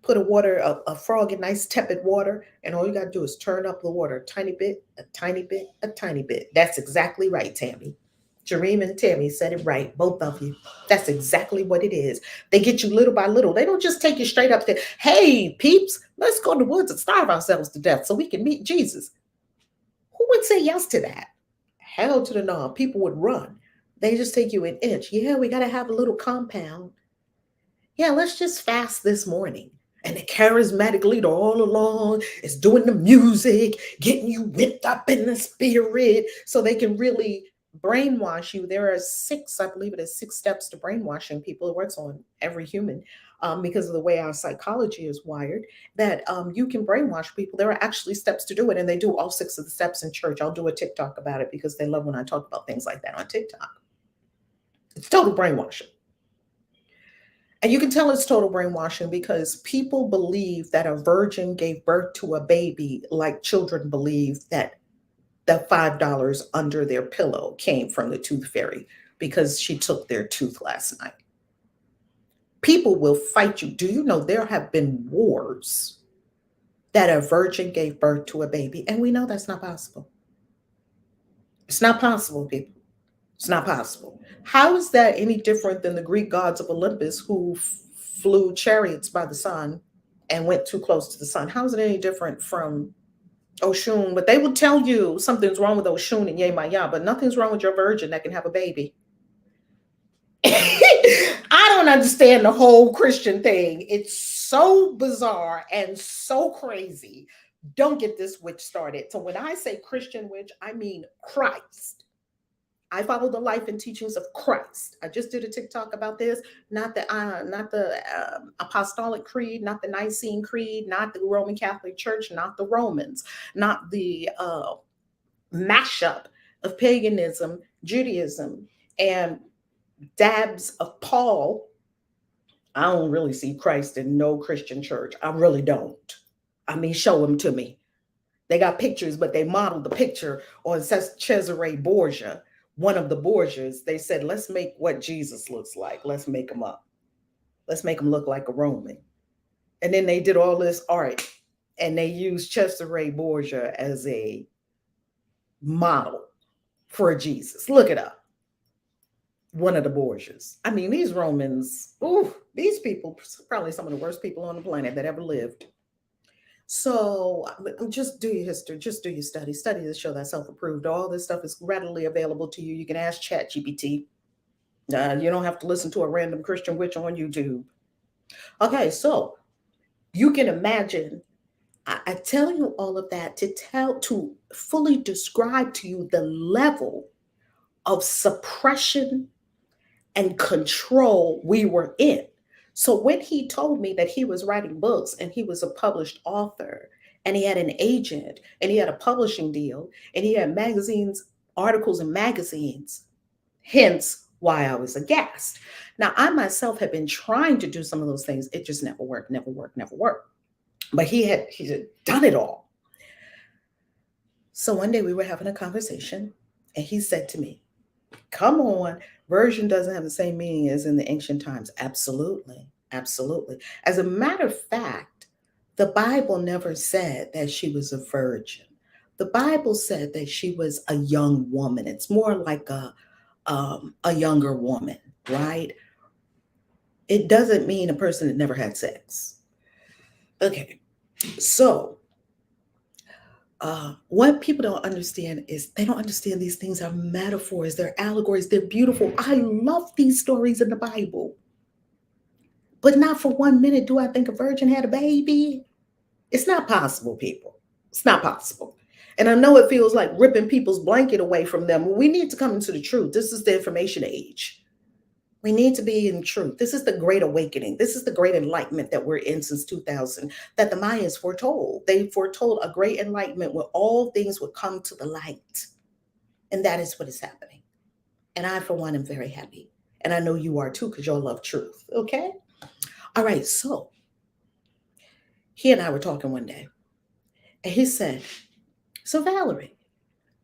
Put a frog in nice tepid water, and all you got to do is turn up the water a tiny bit, a tiny bit, a tiny bit. That's exactly right, Tammy. Jareem and Tammy said it right, both of you. That's exactly what it is. They get you little by little. They don't just take you straight up there. Hey, peeps, let's go in the woods and starve ourselves to death so we can meet Jesus. Who would say yes to that? Hell to the no. People would run. They just take you an inch. Yeah, we got to have a little compound. Yeah, let's just fast this morning. And the charismatic leader all along is doing the music, getting you whipped up in the spirit so they can really brainwash you. There are six, I believe it is 6 steps to brainwashing people. It works on every human because of the way our psychology is wired, that you can brainwash people. There are actually steps to do it, and they do all 6 of the steps in church. I'll do a TikTok about it because they love when I talk about things like that on TikTok. It's total brainwashing. And you can tell it's total brainwashing because people believe that a virgin gave birth to a baby like children believe that the $5 under their pillow came from the tooth fairy because she took their tooth last night. People will fight you. Do you know there have been wars that a virgin gave birth to a baby? And we know that's not possible. It's not possible, people. It's not possible. How is that any different than the Greek gods of Olympus who flew chariots by the sun and went too close to the sun? How is it any different from Oshun? But they will tell you something's wrong with Oshun and Yemaya, but nothing's wrong with your virgin that can have a baby. I don't understand the whole Christian thing. It's so bizarre and so crazy. Don't get this witch started. So when I say Christian witch, I mean Christ. I follow the life and teachings of Christ. I just did a TikTok about this. Not the Apostolic Creed, not the Nicene Creed, not the Roman Catholic Church, not the Romans, not the mashup of paganism, Judaism, and dabs of Paul. I don't really see Christ in no Christian church. I really don't. I mean, show them to me. They got pictures, but they modeled the picture on Cesare Borgia, one of the Borgias. They said, let's make what Jesus looks like. Let's make him up. Let's make him look like a Roman. And then they did all this art, and they used Cesare Borgia as a model for Jesus. Look it up. One of the Borgias. I mean, these Romans, these people, probably some of the worst people on the planet that ever lived. So just do your history, just do your study to show that self-approved. All this stuff is readily available to you. You can ask ChatGPT. You don't have to listen to a random Christian witch on YouTube. Okay, so you can imagine, I tell you all of that to fully describe to you the level of suppression and control we were in. So when he told me that he was writing books and he was a published author and he had an agent and he had a publishing deal and he had magazines, articles in magazines, hence why I was aghast. Now, I myself have been trying to do some of those things. It just never worked. But he had done it all. So one day we were having a conversation and he said to me, come on, version doesn't have the same meaning as in the ancient times. Absolutely. As a matter of fact, the Bible never said that she was a virgin. The Bible said that she was a young woman. It's more like a younger woman, right? It doesn't mean a person that never had sex. Okay, so what people don't understand is they don't understand these things are metaphors, they're allegories, they're beautiful. I love these stories in the Bible. But not for 1 minute do I think a virgin had a baby. It's not possible, people. It's not possible. And I know it feels like ripping people's blanket away from them. We need to come into the truth. This is the information age. We need to be in truth. This is the great awakening. This is the great enlightenment that we're in since 2000, that the Mayans foretold. They foretold a great enlightenment where all things would come to the light. And that is what is happening. And I, for one, am very happy. And I know you are too, because y'all love truth. Okay? All right. So he and I were talking one day. And he said, so Valerie,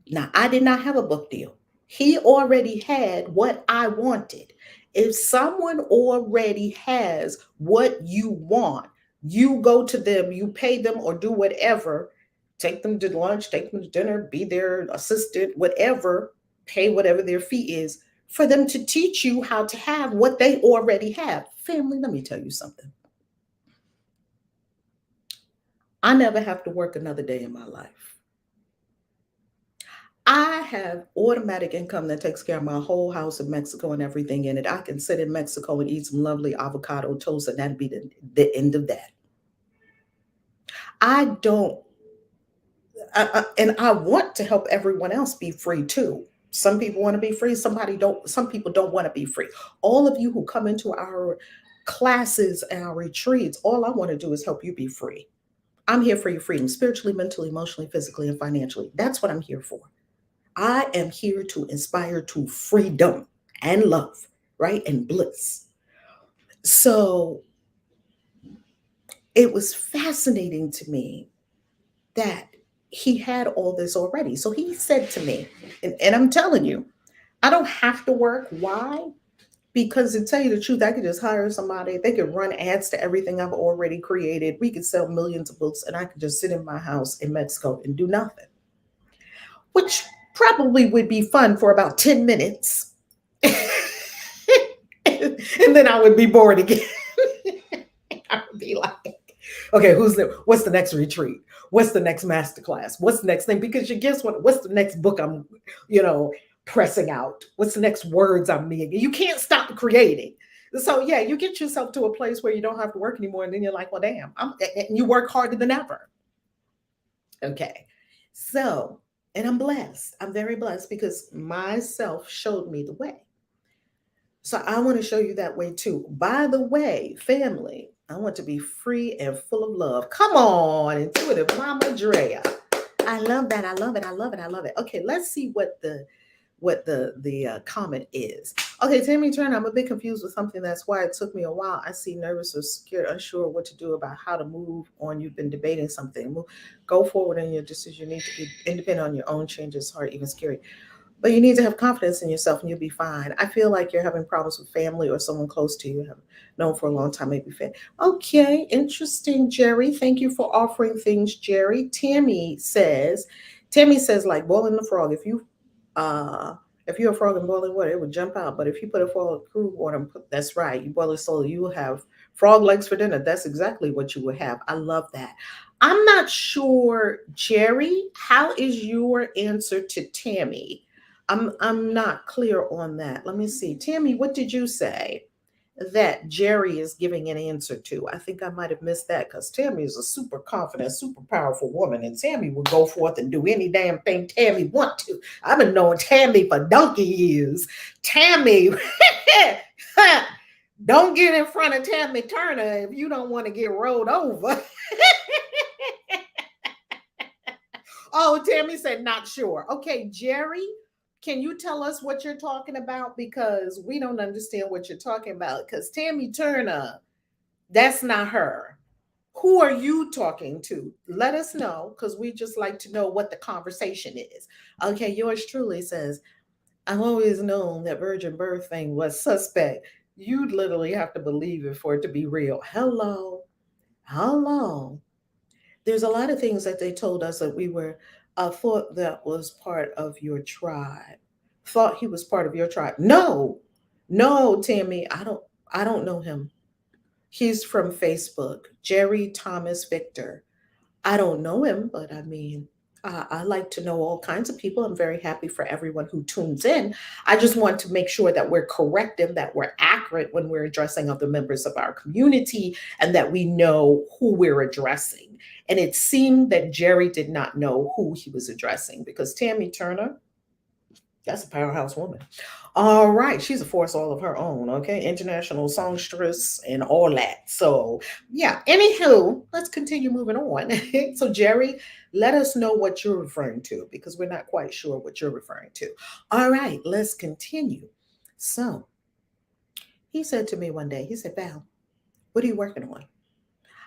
now I did not have a book deal. He already had what I wanted. If someone already has what you want, you go to them, you pay them or do whatever, take them to lunch, take them to dinner, be their assistant, whatever, pay whatever their fee is for them to teach you how to have what they already have. Family, let me tell you something. I never have to work another day in my life. I have automatic income that takes care of my whole house in Mexico and everything in it. I can sit in Mexico and eat some lovely avocado toast, and that'd be the end of that. And I want to help everyone else be free too. Some people want to be free. Some people don't want to be free. All of you who come into our classes and our retreats, all I want to do is help you be free. I'm here for your freedom, spiritually, mentally, emotionally, physically, and financially. That's what I'm here for. I am here to inspire to freedom and love, right? And bliss. So it was fascinating to me that he had all this already. So he said to me, and I'm telling you, I don't have to work. Why? Because to tell you the truth, I could just hire somebody. They could run ads to everything I've already created. We could sell millions of books, and I could just sit in my house in Mexico and do nothing, which probably would be fun for about 10 minutes. And then I would be bored again. I would be like, okay, what's the next retreat? What's the next masterclass? What's the next thing? Because you guess what? What's the next book I'm, you know, pressing out? What's the next words I'm making? You can't stop creating. So yeah, you get yourself to a place where you don't have to work anymore, and then you're like, well, damn, and you work harder than ever. Okay, so and I'm blessed. I'm very blessed because myself showed me the way. So I want to show you that way too. By the way, family, I want to be free and full of love. Come on, intuitive Mama Drea. I love that. I love it. I love it. I love it. Okay, let's see what the comment is. Okay, Tammy Turner, I'm a bit confused with something. That's why it took me a while. I see nervous or scared, unsure what to do about how to move on. You've been debating something. Go forward in your decision. You need to be independent on your own. Change is hard, even scary. But you need to have confidence in yourself and you'll be fine. I feel like you're having problems with family or someone close to you have known for a long time, maybe fit. Okay, interesting, Jerry. Thank you for offering things, Jerry. Tammy says like boiling the frog. If you're a frog in boiling water, it would jump out. But if you put a frog in cool water, that's right, you boil it slowly, you will have frog legs for dinner. That's exactly what you would have. I love that. I'm not sure, Jerry, how is your answer to Tammy? I'm not clear on that. Let me see. Tammy, what did you say that Jerry is giving an answer to? I think I might have missed that because Tammy is a super confident, super powerful woman, and Tammy will go forth and do any damn thing Tammy want to. I've been knowing Tammy for donkey years. Tammy, don't get in front of Tammy Turner if you don't want to get rolled over. Oh, Tammy said not sure. Okay, Jerry, can you tell us what you're talking about? Because we don't understand what you're talking about. Because Tammy Turner, that's not her. Who are you talking to? Let us know because we just like to know what the conversation is. Okay, yours truly says, I've always known that virgin birth thing was suspect. You'd literally have to believe it for it to be real. Hello. Hello. There's a lot of things that they told us that we were thought that was part of your tribe. Thought he was part of your tribe. No, no, Tammy, I don't know him. He's from Facebook. Jerry Thomas Victor. I don't know him, but I mean, I like to know all kinds of people. I'm very happy for everyone who tunes in. I just want to make sure that we're corrective, that we're accurate when we're addressing other members of our community, and that we know who we're addressing. And it seemed that Jerry did not know who he was addressing because Tammy Turner, that's a powerhouse woman. All right, she's a force all of her own, okay? International songstress and all that. So, yeah, anywho, let's continue moving on. So, Jerry, let us know what you're referring to because we're not quite sure what you're referring to. All right, let's continue. So, he said to me one day, he said, Val, what are you working on?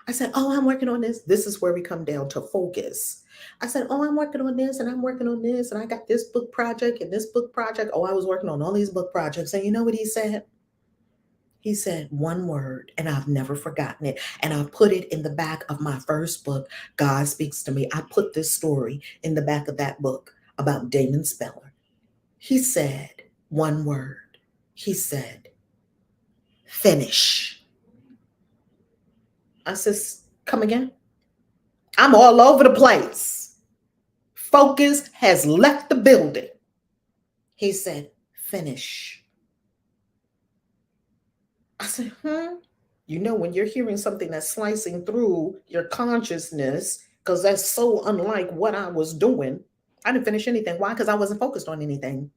I said, oh, I'm working on this. This is where we come down to focus. I said, oh, I'm working on this and I'm working on this and I got this book project and this book project. Oh, I was working on all these book projects. And you know what he said? He said one word and I've never forgotten it. And I put it in the back of my first book, God Speaks to Me. I put this story in the back of that book about Damon Speller. He said one word. He said, finish. I said, come again? I'm all over the place. Focus has left the building. He said, finish. I said, You know, when you're hearing something that's slicing through your consciousness, because that's so unlike what I was doing, I didn't finish anything. Why? Because I wasn't focused on anything.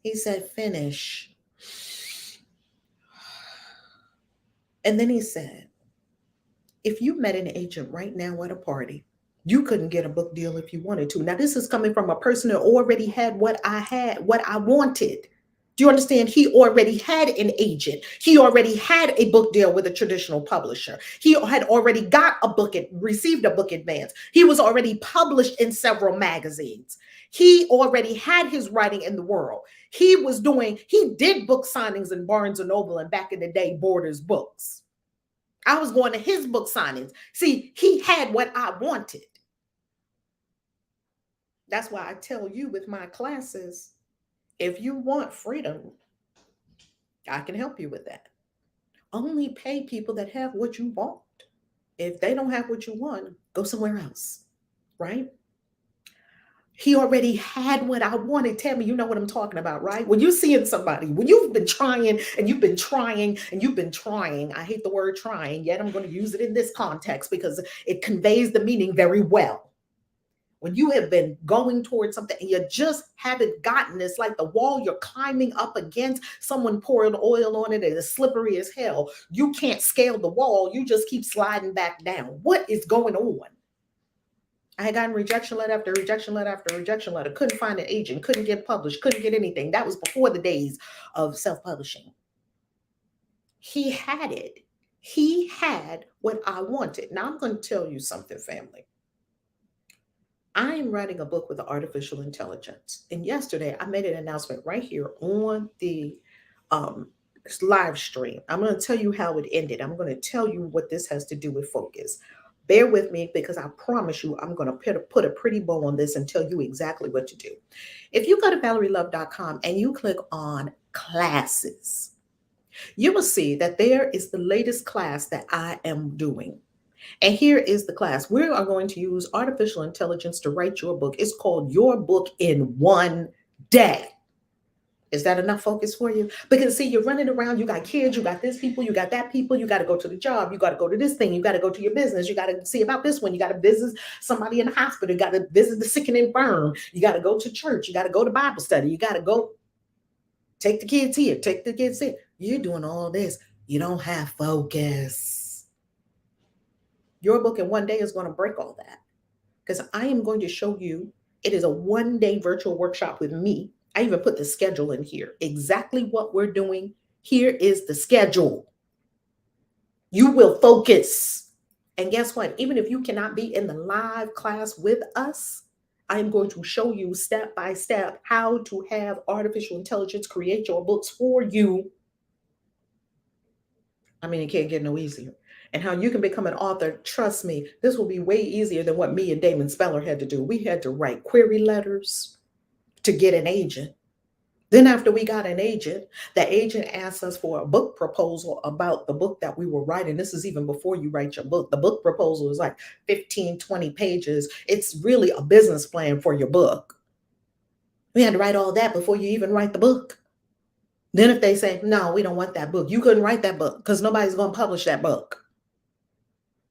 He said, finish. And then he said, if you met an agent right now at a party, you couldn't get a book deal if you wanted to. Now, this is coming from a person that already had what I had, what I wanted. Do you understand? He already had an agent. He already had a book deal with a traditional publisher. He had already got a book, received a book advance. He was already published in several magazines. He already had his writing in the world. He did book signings in Barnes and Noble and back in the day, Borders Books. I was going to his book signings. See, he had what I wanted. That's why I tell you with my classes, if you want freedom, I can help you with that. Only pay people that have what you want. If they don't have what you want, go somewhere else, right? He already had what I wanted. Tell me, you know what I'm talking about, right? When you're seeing somebody, when you've been trying and you've been trying and you've been trying, I hate the word trying, yet I'm going to use it in this context because it conveys the meaning very well. When you have been going towards something and you just haven't gotten, it's like the wall you're climbing up against, someone poured oil on it and it's slippery as hell. You can't scale the wall. You just keep sliding back down. What is going on? I had gotten rejection letter after rejection letter after rejection letter. Couldn't find an agent, couldn't get published, couldn't get anything. That was before the days of self-publishing. He had it. He had what I wanted. Now I'm going to tell you something, family. I am writing a book with artificial intelligence. And yesterday I made an announcement right here on the live stream. I'm going to tell you how it ended. I'm going to tell you what this has to do with focus. Bear with me because I promise you I'm going to put a pretty bow on this and tell you exactly what to do. If you go to ValerieLove.com and you click on classes, you will see that there is the latest class that I am doing. And here is the class. We are going to use artificial intelligence to write your book. It's called Your Book in One Day. Is that enough focus for you? Because see, you're running around, you got kids, you got this people, you got that people, you got to go to the job, you got to go to this thing, you got to go to your business, you got to see about this one, you got to visit somebody in the hospital, you got to visit the sick and infirm, you got to go to church, you got to go to Bible study, you got to go take the kids here, take the kids here. You're doing all this. You don't have focus. Your book in one day is going to break all that because I am going to show you. It is a one-day virtual workshop with me. I even put the schedule in here. Exactly what we're doing. Here is the schedule. You will focus. And guess what? Even if you cannot be in the live class with us, I'm going to show you step by step how to have artificial intelligence create your books for you. I mean, it can't get no easier. And how you can become an author. Trust me, this will be way easier than what me and Damon Speller had to do. We had to write query letters to get an agent. Then after we got an agent, the agent asked us for a book proposal about the book that we were writing. This is even before you write your book. The book proposal is like 15, 20 pages. It's really a business plan for your book. We had to write all that before you even write the book. Then if they say, no, we don't want that book, you couldn't write that book because nobody's going to publish that book.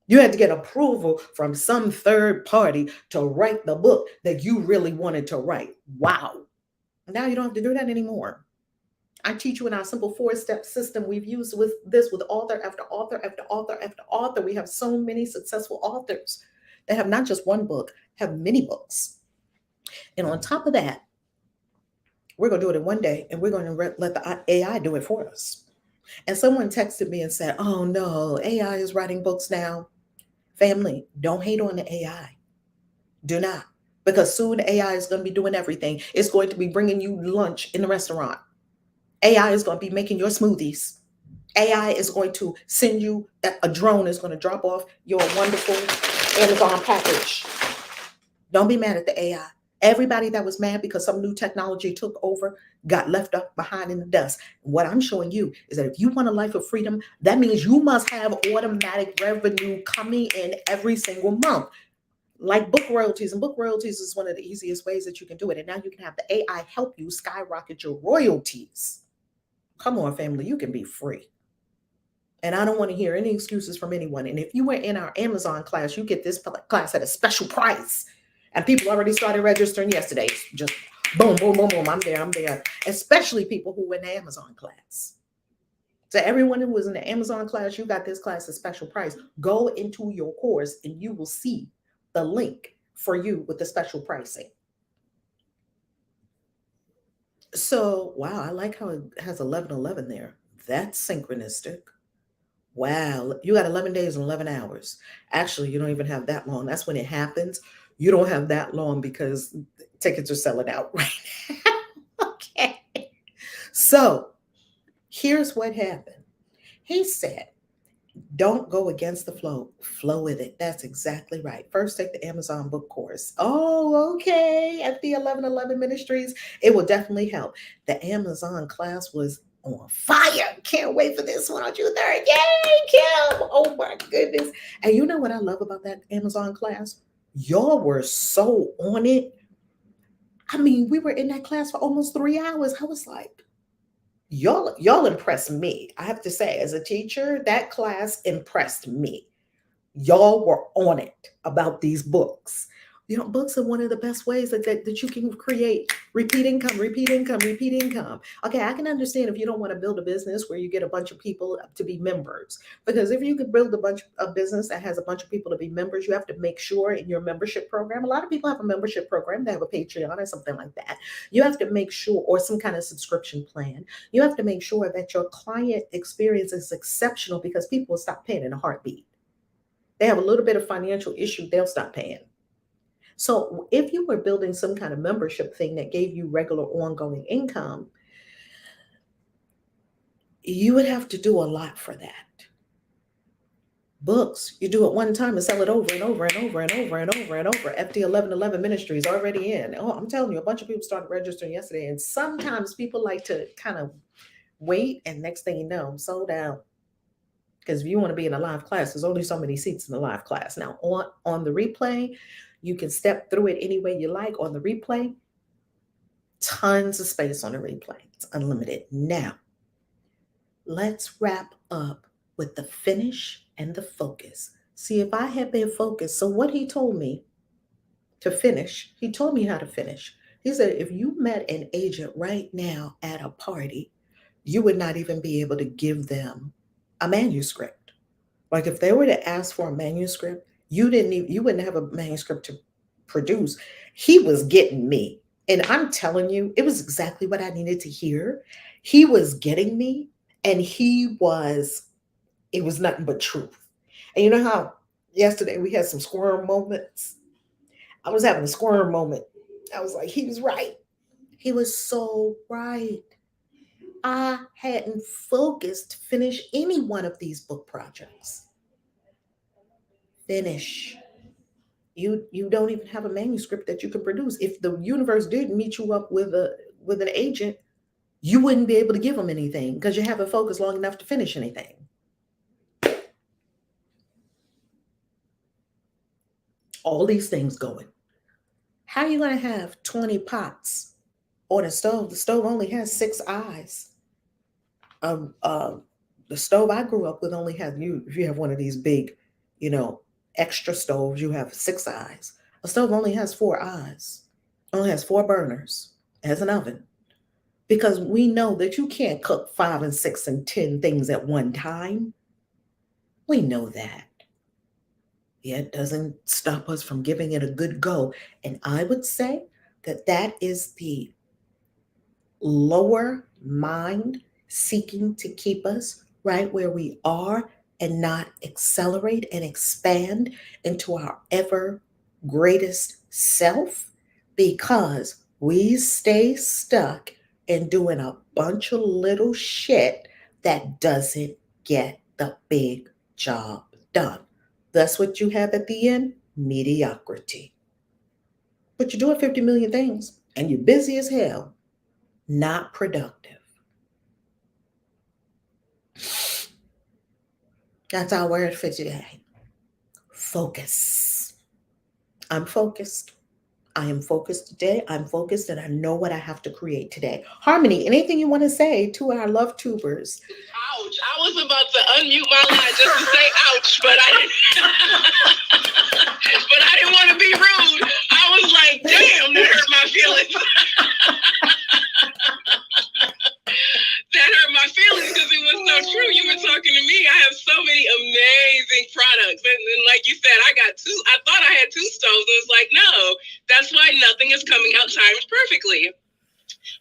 You had to get approval from some third party to write the book that you really wanted to write. Wow. Now you don't have to do that anymore. I teach you in our simple 4-step system. We've used with author after author after author after author. We have so many successful authors that have not just one book, have many books. And on top of that, we're going to do it in one day and we're going to let the AI do it for us. And someone texted me and said, oh no, AI is writing books now. Family, don't hate on the AI. Do not. Because soon AI is going to be doing everything. It's going to be bringing you lunch in the restaurant. AI is going to be making your smoothies. AI is going to send you, a drone is going to drop off your wonderful Amazon package. Don't be mad at the AI. Everybody that was mad because some new technology took over got left up behind in the dust. What I'm showing you is that if you want a life of freedom, that means you must have automatic revenue coming in every single month. Like book royalties, and book royalties is one of the easiest ways that you can do it. And now you can have the AI help you skyrocket your royalties. Come on, family, you can be free. And I don't want to hear any excuses from anyone. And if you were in our Amazon class, you get this class at a special price. And people already started registering yesterday. Just Boom, boom, boom, boom. I'm there. Especially people who were in the Amazon class. So everyone who was in the Amazon class, you got this class at special price. Go into your course and you will see the link for you with the special pricing. So, wow, I like how it has 11:11 there. That's synchronistic. Wow, you got 11 days and 11 hours. Actually, you don't even have that long. That's when it happens. You don't have that long because tickets are selling out right now. Okay. So, here's what happened. He said, don't go against the flow. Flow with it. That's exactly right. First, take the Amazon book course. Oh, okay. At the 1111 Ministries, it will definitely help. The Amazon class was on fire. Can't wait for this one on June 3rd. Yay, Kim. Oh, my goodness. And you know what I love about that Amazon class? Y'all were so on it. I mean, we were in that class for almost 3 hours. I was like, y'all impressed me. I have to say, as a teacher, that class impressed me. Y'all were on it about these books. You know, books are one of the best ways that you can create repeat income, repeat income, repeat income. Okay, I can understand if you don't want to build a business where you get a bunch of people to be members. Because if you could build a bunch of business that has a bunch of people to be members, you have to make sure in your membership program. A lot of people have a membership program, they have a Patreon or something like that. You have to make sure, or some kind of subscription plan. You have to make sure that your client experience is exceptional because people will stop paying in a heartbeat. They have a little bit of financial issue, they'll stop paying. So if you were building some kind of membership thing that gave you regular ongoing income, you would have to do a lot for that. Books, you do it one time and sell it over and over and over and over and over and over. FD 1111 Ministries already in. Oh, I'm telling you, a bunch of people started registering yesterday. And sometimes people like to kind of wait, and next thing you know, I'm sold out. Because if you want to be in a live class, there's only so many seats in the live class. Now, on the replay, you can step through it any way you like. On the replay, tons of space on the replay. It's unlimited. Now, let's wrap up with the finish and the focus. See, if I had been focused, so what he told me to finish, he told me how to finish. He said, if you met an agent right now at a party, you would not even be able to give them a manuscript. Like if they were to ask for a manuscript, you wouldn't have a manuscript to produce. He was getting me. And I'm telling you, it was exactly what I needed to hear. He was getting me, and it was nothing but truth. And you know how yesterday we had some squirm moments? I was having a squirm moment. I was like, he was right. He was so right. I hadn't focused to finish any one of these book projects. Finish. You don't even have a manuscript that you can produce. If the universe did meet you up with an agent, you wouldn't be able to give them anything because you haven't focused long enough to finish anything. All these things going. How are you going to have 20 pots on a stove? The stove only has 6 eyes. Um, um, the stove I grew up with only had if you have one of these big, you know, extra stoves, you have 6 eyes. A stove only has 4 eyes, only has 4 burners, has an oven. Because we know that you can't cook 5 and 6 and 10 things at one time. We know that. Yeah, it doesn't stop us from giving it a good go. And I would say that is the lower mind seeking to keep us right where we are and not accelerate and expand into our ever greatest self, because we stay stuck in doing a bunch of little shit that doesn't get the big job done. That's what you have at the end: mediocrity. But you're doing 50 million things and you're busy as hell, not productive. That's our word for today. Focus. I'm focused. I am focused today. I'm focused and I know what I have to create today. Harmony, anything you want to say to our love tubers? Ouch. I was about to unmute my line just to say ouch, but I didn't want to be rude. I was like, damn, that hurt my feelings. like you said, I thought I had two stoves. And it's like, no, that's why nothing is coming out timed perfectly.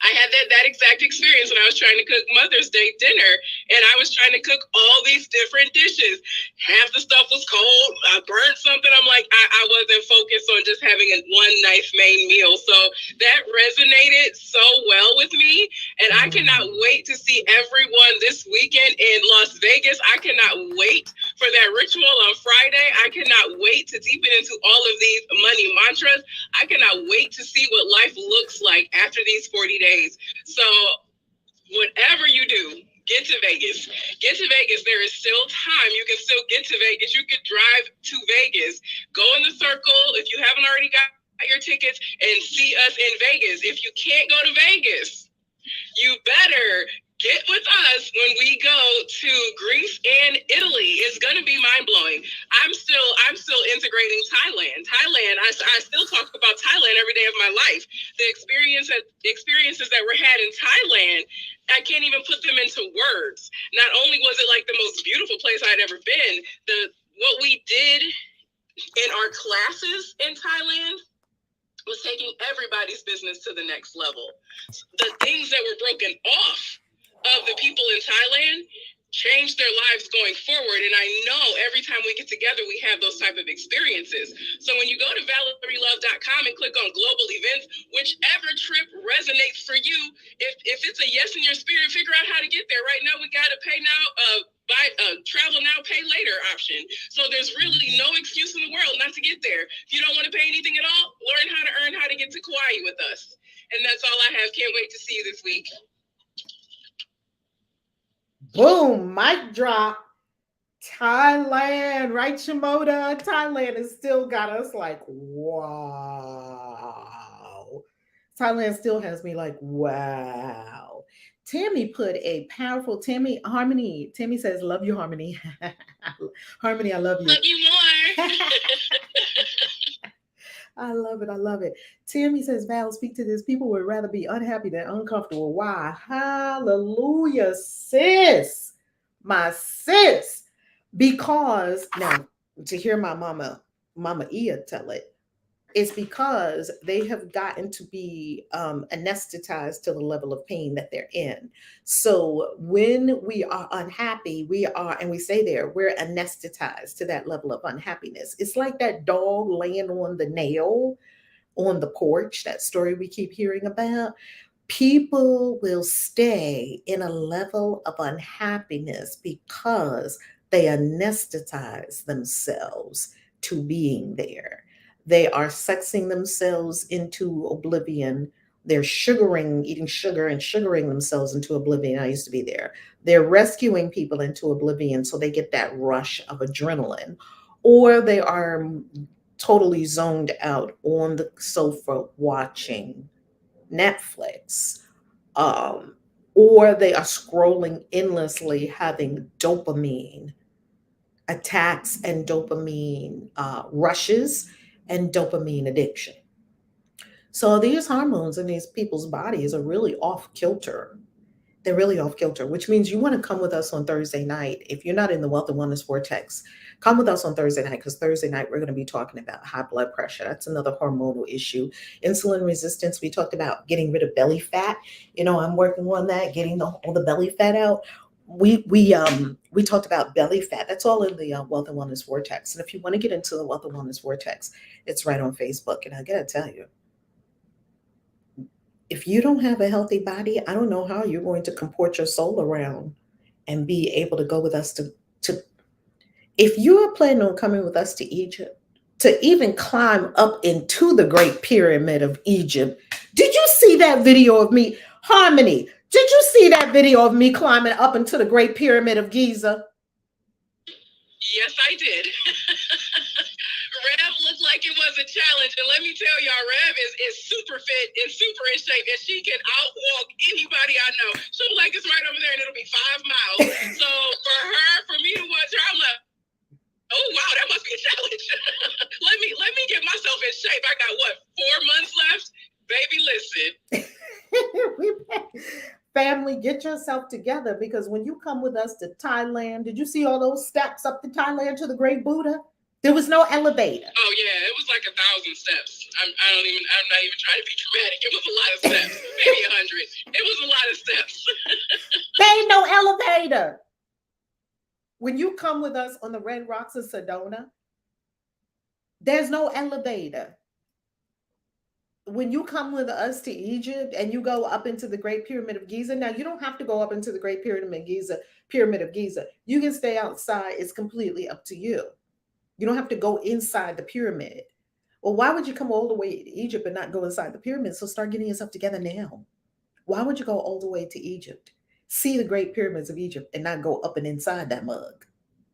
I had that exact experience when I was trying to cook Mother's Day dinner, and I was trying to cook all these different dishes. Half the stuff was cold. I burnt something. I'm like, I wasn't focused on just having one nice main meal. So that resonated so well with me, and I cannot wait to see everyone this weekend in Las Vegas. I cannot wait for that ritual on Friday. I cannot wait to deepen into all of these money mantras. I cannot wait to see what life looks like after these 40 days. So whatever you do, get to Vegas. Get to Vegas. There is still time. You can still get to Vegas. You could drive to Vegas. Go in the circle if you haven't already got your tickets and see us in Vegas. If you can't go to Vegas, you better get with us when we go to Greece and Italy. It's going to be mind-blowing. I'm still integrating Thailand. I still talk about Thailand every day of my life. The experiences that were had in Thailand, I can't even put them into words. Not only was it like the most beautiful place I'd ever been, what we did in our classes in Thailand was taking everybody's business to the next level. The things that were broken off of the people in Thailand changed their lives going forward. And I know every time we get together, we have those type of experiences. So when you go to ValerieLove.com and click on global events, whichever trip resonates for you, if it's a yes in your spirit, figure out how to get there. Right now, we got to pay now, buy travel now, pay later option. So there's really no excuse in the world not to get there. If you don't want to pay anything at all, learn how to get to Kauai with us. And that's all I have. Can't wait to see you this week. Boom, mic drop. Thailand, right, Shimoda? Thailand has still got us like, wow. Thailand still has me like, wow. Tammy put a powerful, Harmony. Tammy says, love you, Harmony. Harmony, I love you. Love you more. I love it. I love it. Tammy says, Val, speak to this. People would rather be unhappy than uncomfortable. Why? Hallelujah, sis. My sis. Because now, to hear my Mama Ia tell it, it's because they have gotten to be anesthetized to the level of pain that they're in. So when we are unhappy, and we say there, we're anesthetized to that level of unhappiness. It's like that dog laying on the nail on the porch, that story we keep hearing about. People will stay in a level of unhappiness because they anesthetize themselves to being there. They are sexing themselves into oblivion. They're eating sugar and sugaring themselves into oblivion. I used to be there. They're rescuing people into oblivion so they get that rush of adrenaline. Or they are totally zoned out on the sofa watching Netflix. Or they are scrolling endlessly, having dopamine attacks and dopamine rushes and dopamine addiction. So these hormones in these people's bodies are really off kilter. They're really off kilter, which means you want to come with us on Thursday night. If you're not in the Wealth and Wellness Vortex, come with us on Thursday night, because Thursday night we're going to be talking about high blood pressure. That's another hormonal issue. Insulin resistance. We talked about getting rid of belly fat. I'm working on that, getting all the belly fat out. We talked about belly fat. That's all in the Wealth and Wellness Vortex. And if you want to get into the Wealth and Wellness Vortex, it's right on Facebook. And I got to tell you, if you don't have a healthy body, I don't know how you're going to comport your soul around and be able to go with us to if you are planning on coming with us to Egypt, to even climb up into the Great Pyramid of Egypt. Did you see that video of me? Harmony, did you see that video of me climbing up into the Great Pyramid of Giza? Yes, I did. Rev looked like it was a challenge. And let me tell y'all, Rev is super fit and super in shape. And she can outwalk anybody I know. She'll be like, it's right over there and it'll be 5 miles. So for me to watch her, I'm like, oh, wow, that must be a challenge. let me get myself in shape. I got, 4 months left? Baby, listen. Family, get yourself together, because when you come with us to Thailand, did you see all those steps up to Thailand to the Great Buddha? There was no elevator. Oh yeah, it was like 1,000 steps. I'm not even trying to be dramatic. It was a lot of steps, maybe 100. It was a lot of steps. There ain't no elevator. When you come with us on the Red Rocks of Sedona, there's no elevator. When you come with us to Egypt and you go up into the Great Pyramid of Giza, now you don't have to go up into the Great Pyramid of Giza. You can stay outside. It's completely up to you. You don't have to go inside the pyramid. Well, why would you come all the way to Egypt and not go inside the pyramid? So start getting yourself together now. Why would you go all the way to Egypt, see the Great Pyramids of Egypt, and not go up and inside that mug?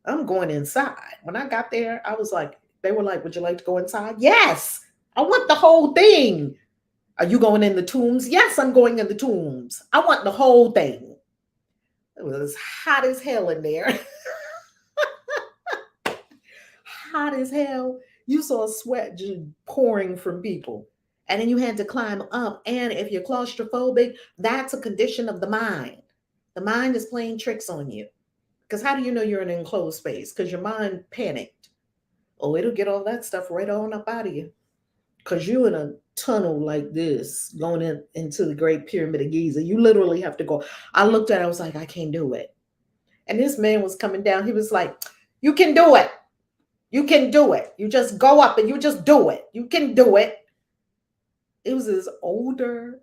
I'm going inside. When I got there, I was like, they were like, would you like to go inside? Yes, I want the whole thing. Are you going in the tombs? Yes, I'm going in the tombs. I want the whole thing. It was hot as hell in there. Hot as hell. You saw sweat just pouring from people. And then you had to climb up. And if you're claustrophobic, that's a condition of the mind. The mind is playing tricks on you. Because how do you know you're in an enclosed space? Because your mind panicked. Oh, it'll get all that stuff right on up out of you. Because you're in a tunnel like this going into the Great Pyramid of Giza. You literally have to go. I looked at it, I was like, I can't do it. And this man was coming down. He was like, you can do it. You can do it. You just go up and you just do it. You can do it. It was this older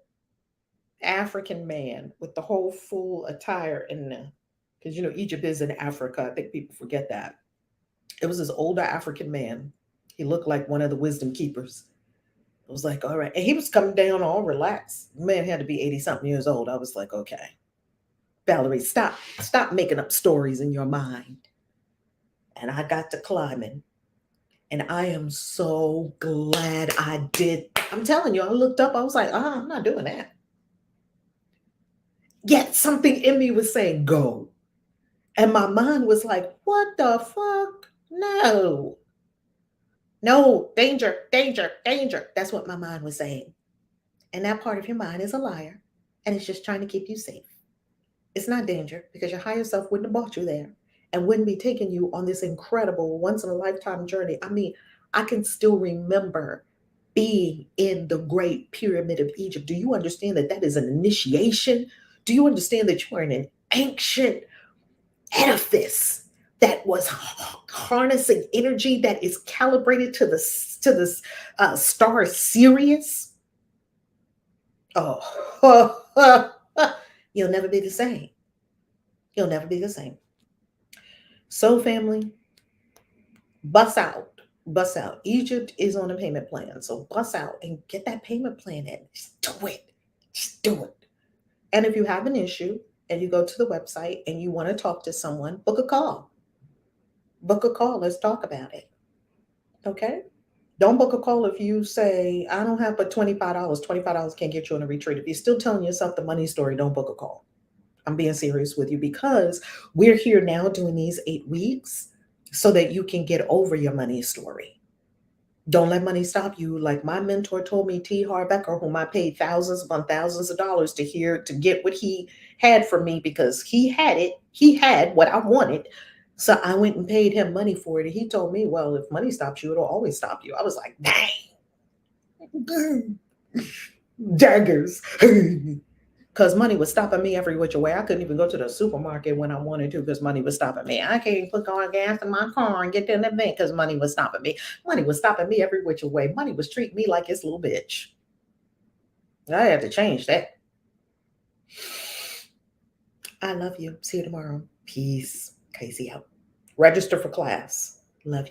African man with the whole full attire in there. Because, Egypt is in Africa. I think people forget that. It was this older African man. He looked like one of the wisdom keepers. I was like, all right. And he was coming down all relaxed. The man had to be 80-something years old. I was like, okay. Valerie, stop making up stories in your mind. And I got to climbing. And I am so glad I did. I'm telling you, I looked up. I was like, I'm not doing that. Yet something in me was saying, go. And my mind was like, what the fuck? No. No, danger, danger, danger. That's what my mind was saying. And that part of your mind is a liar. And it's just trying to keep you safe. It's not danger because your higher self wouldn't have brought you there and wouldn't be taking you on this incredible once in a lifetime journey. I mean, I can still remember being in the Great Pyramid of Egypt. Do you understand that that is an initiation? Do you understand that you are in an ancient edifice that was harnessing energy that is calibrated to the star Sirius? Oh, you'll never be the same. You'll never be the same. So, family, bust out. Bust out. Egypt is on a payment plan. So, bust out and get that payment plan in. Just do it. Just do it. And if you have an issue and you go to the website and you want to talk to someone, book a call. Book a call. Let's talk about it. Okay? Don't book a call if you say, I don't have but $25. $25 can't get you on a retreat. If you're still telling yourself the money story, don't book a call. I'm being serious with you because we're here now doing these 8 weeks so that you can get over your money story. Don't let money stop you. Like my mentor told me, T. Harbecker, whom I paid thousands upon thousands of dollars to get what he had from me because he had it. He had what I wanted. So I went and paid him money for it. And he told me, well, if money stops you, it'll always stop you. I was like, dang. Daggers. Because money was stopping me every which way. I couldn't even go to the supermarket when I wanted to because money was stopping me. I can't put on gas in my car and get to an event because money was stopping me. Money was stopping me every which way. Money was treating me like its little bitch. I had to change that. I love you. See you tomorrow. Peace. KAISI out. Register for class. Love you.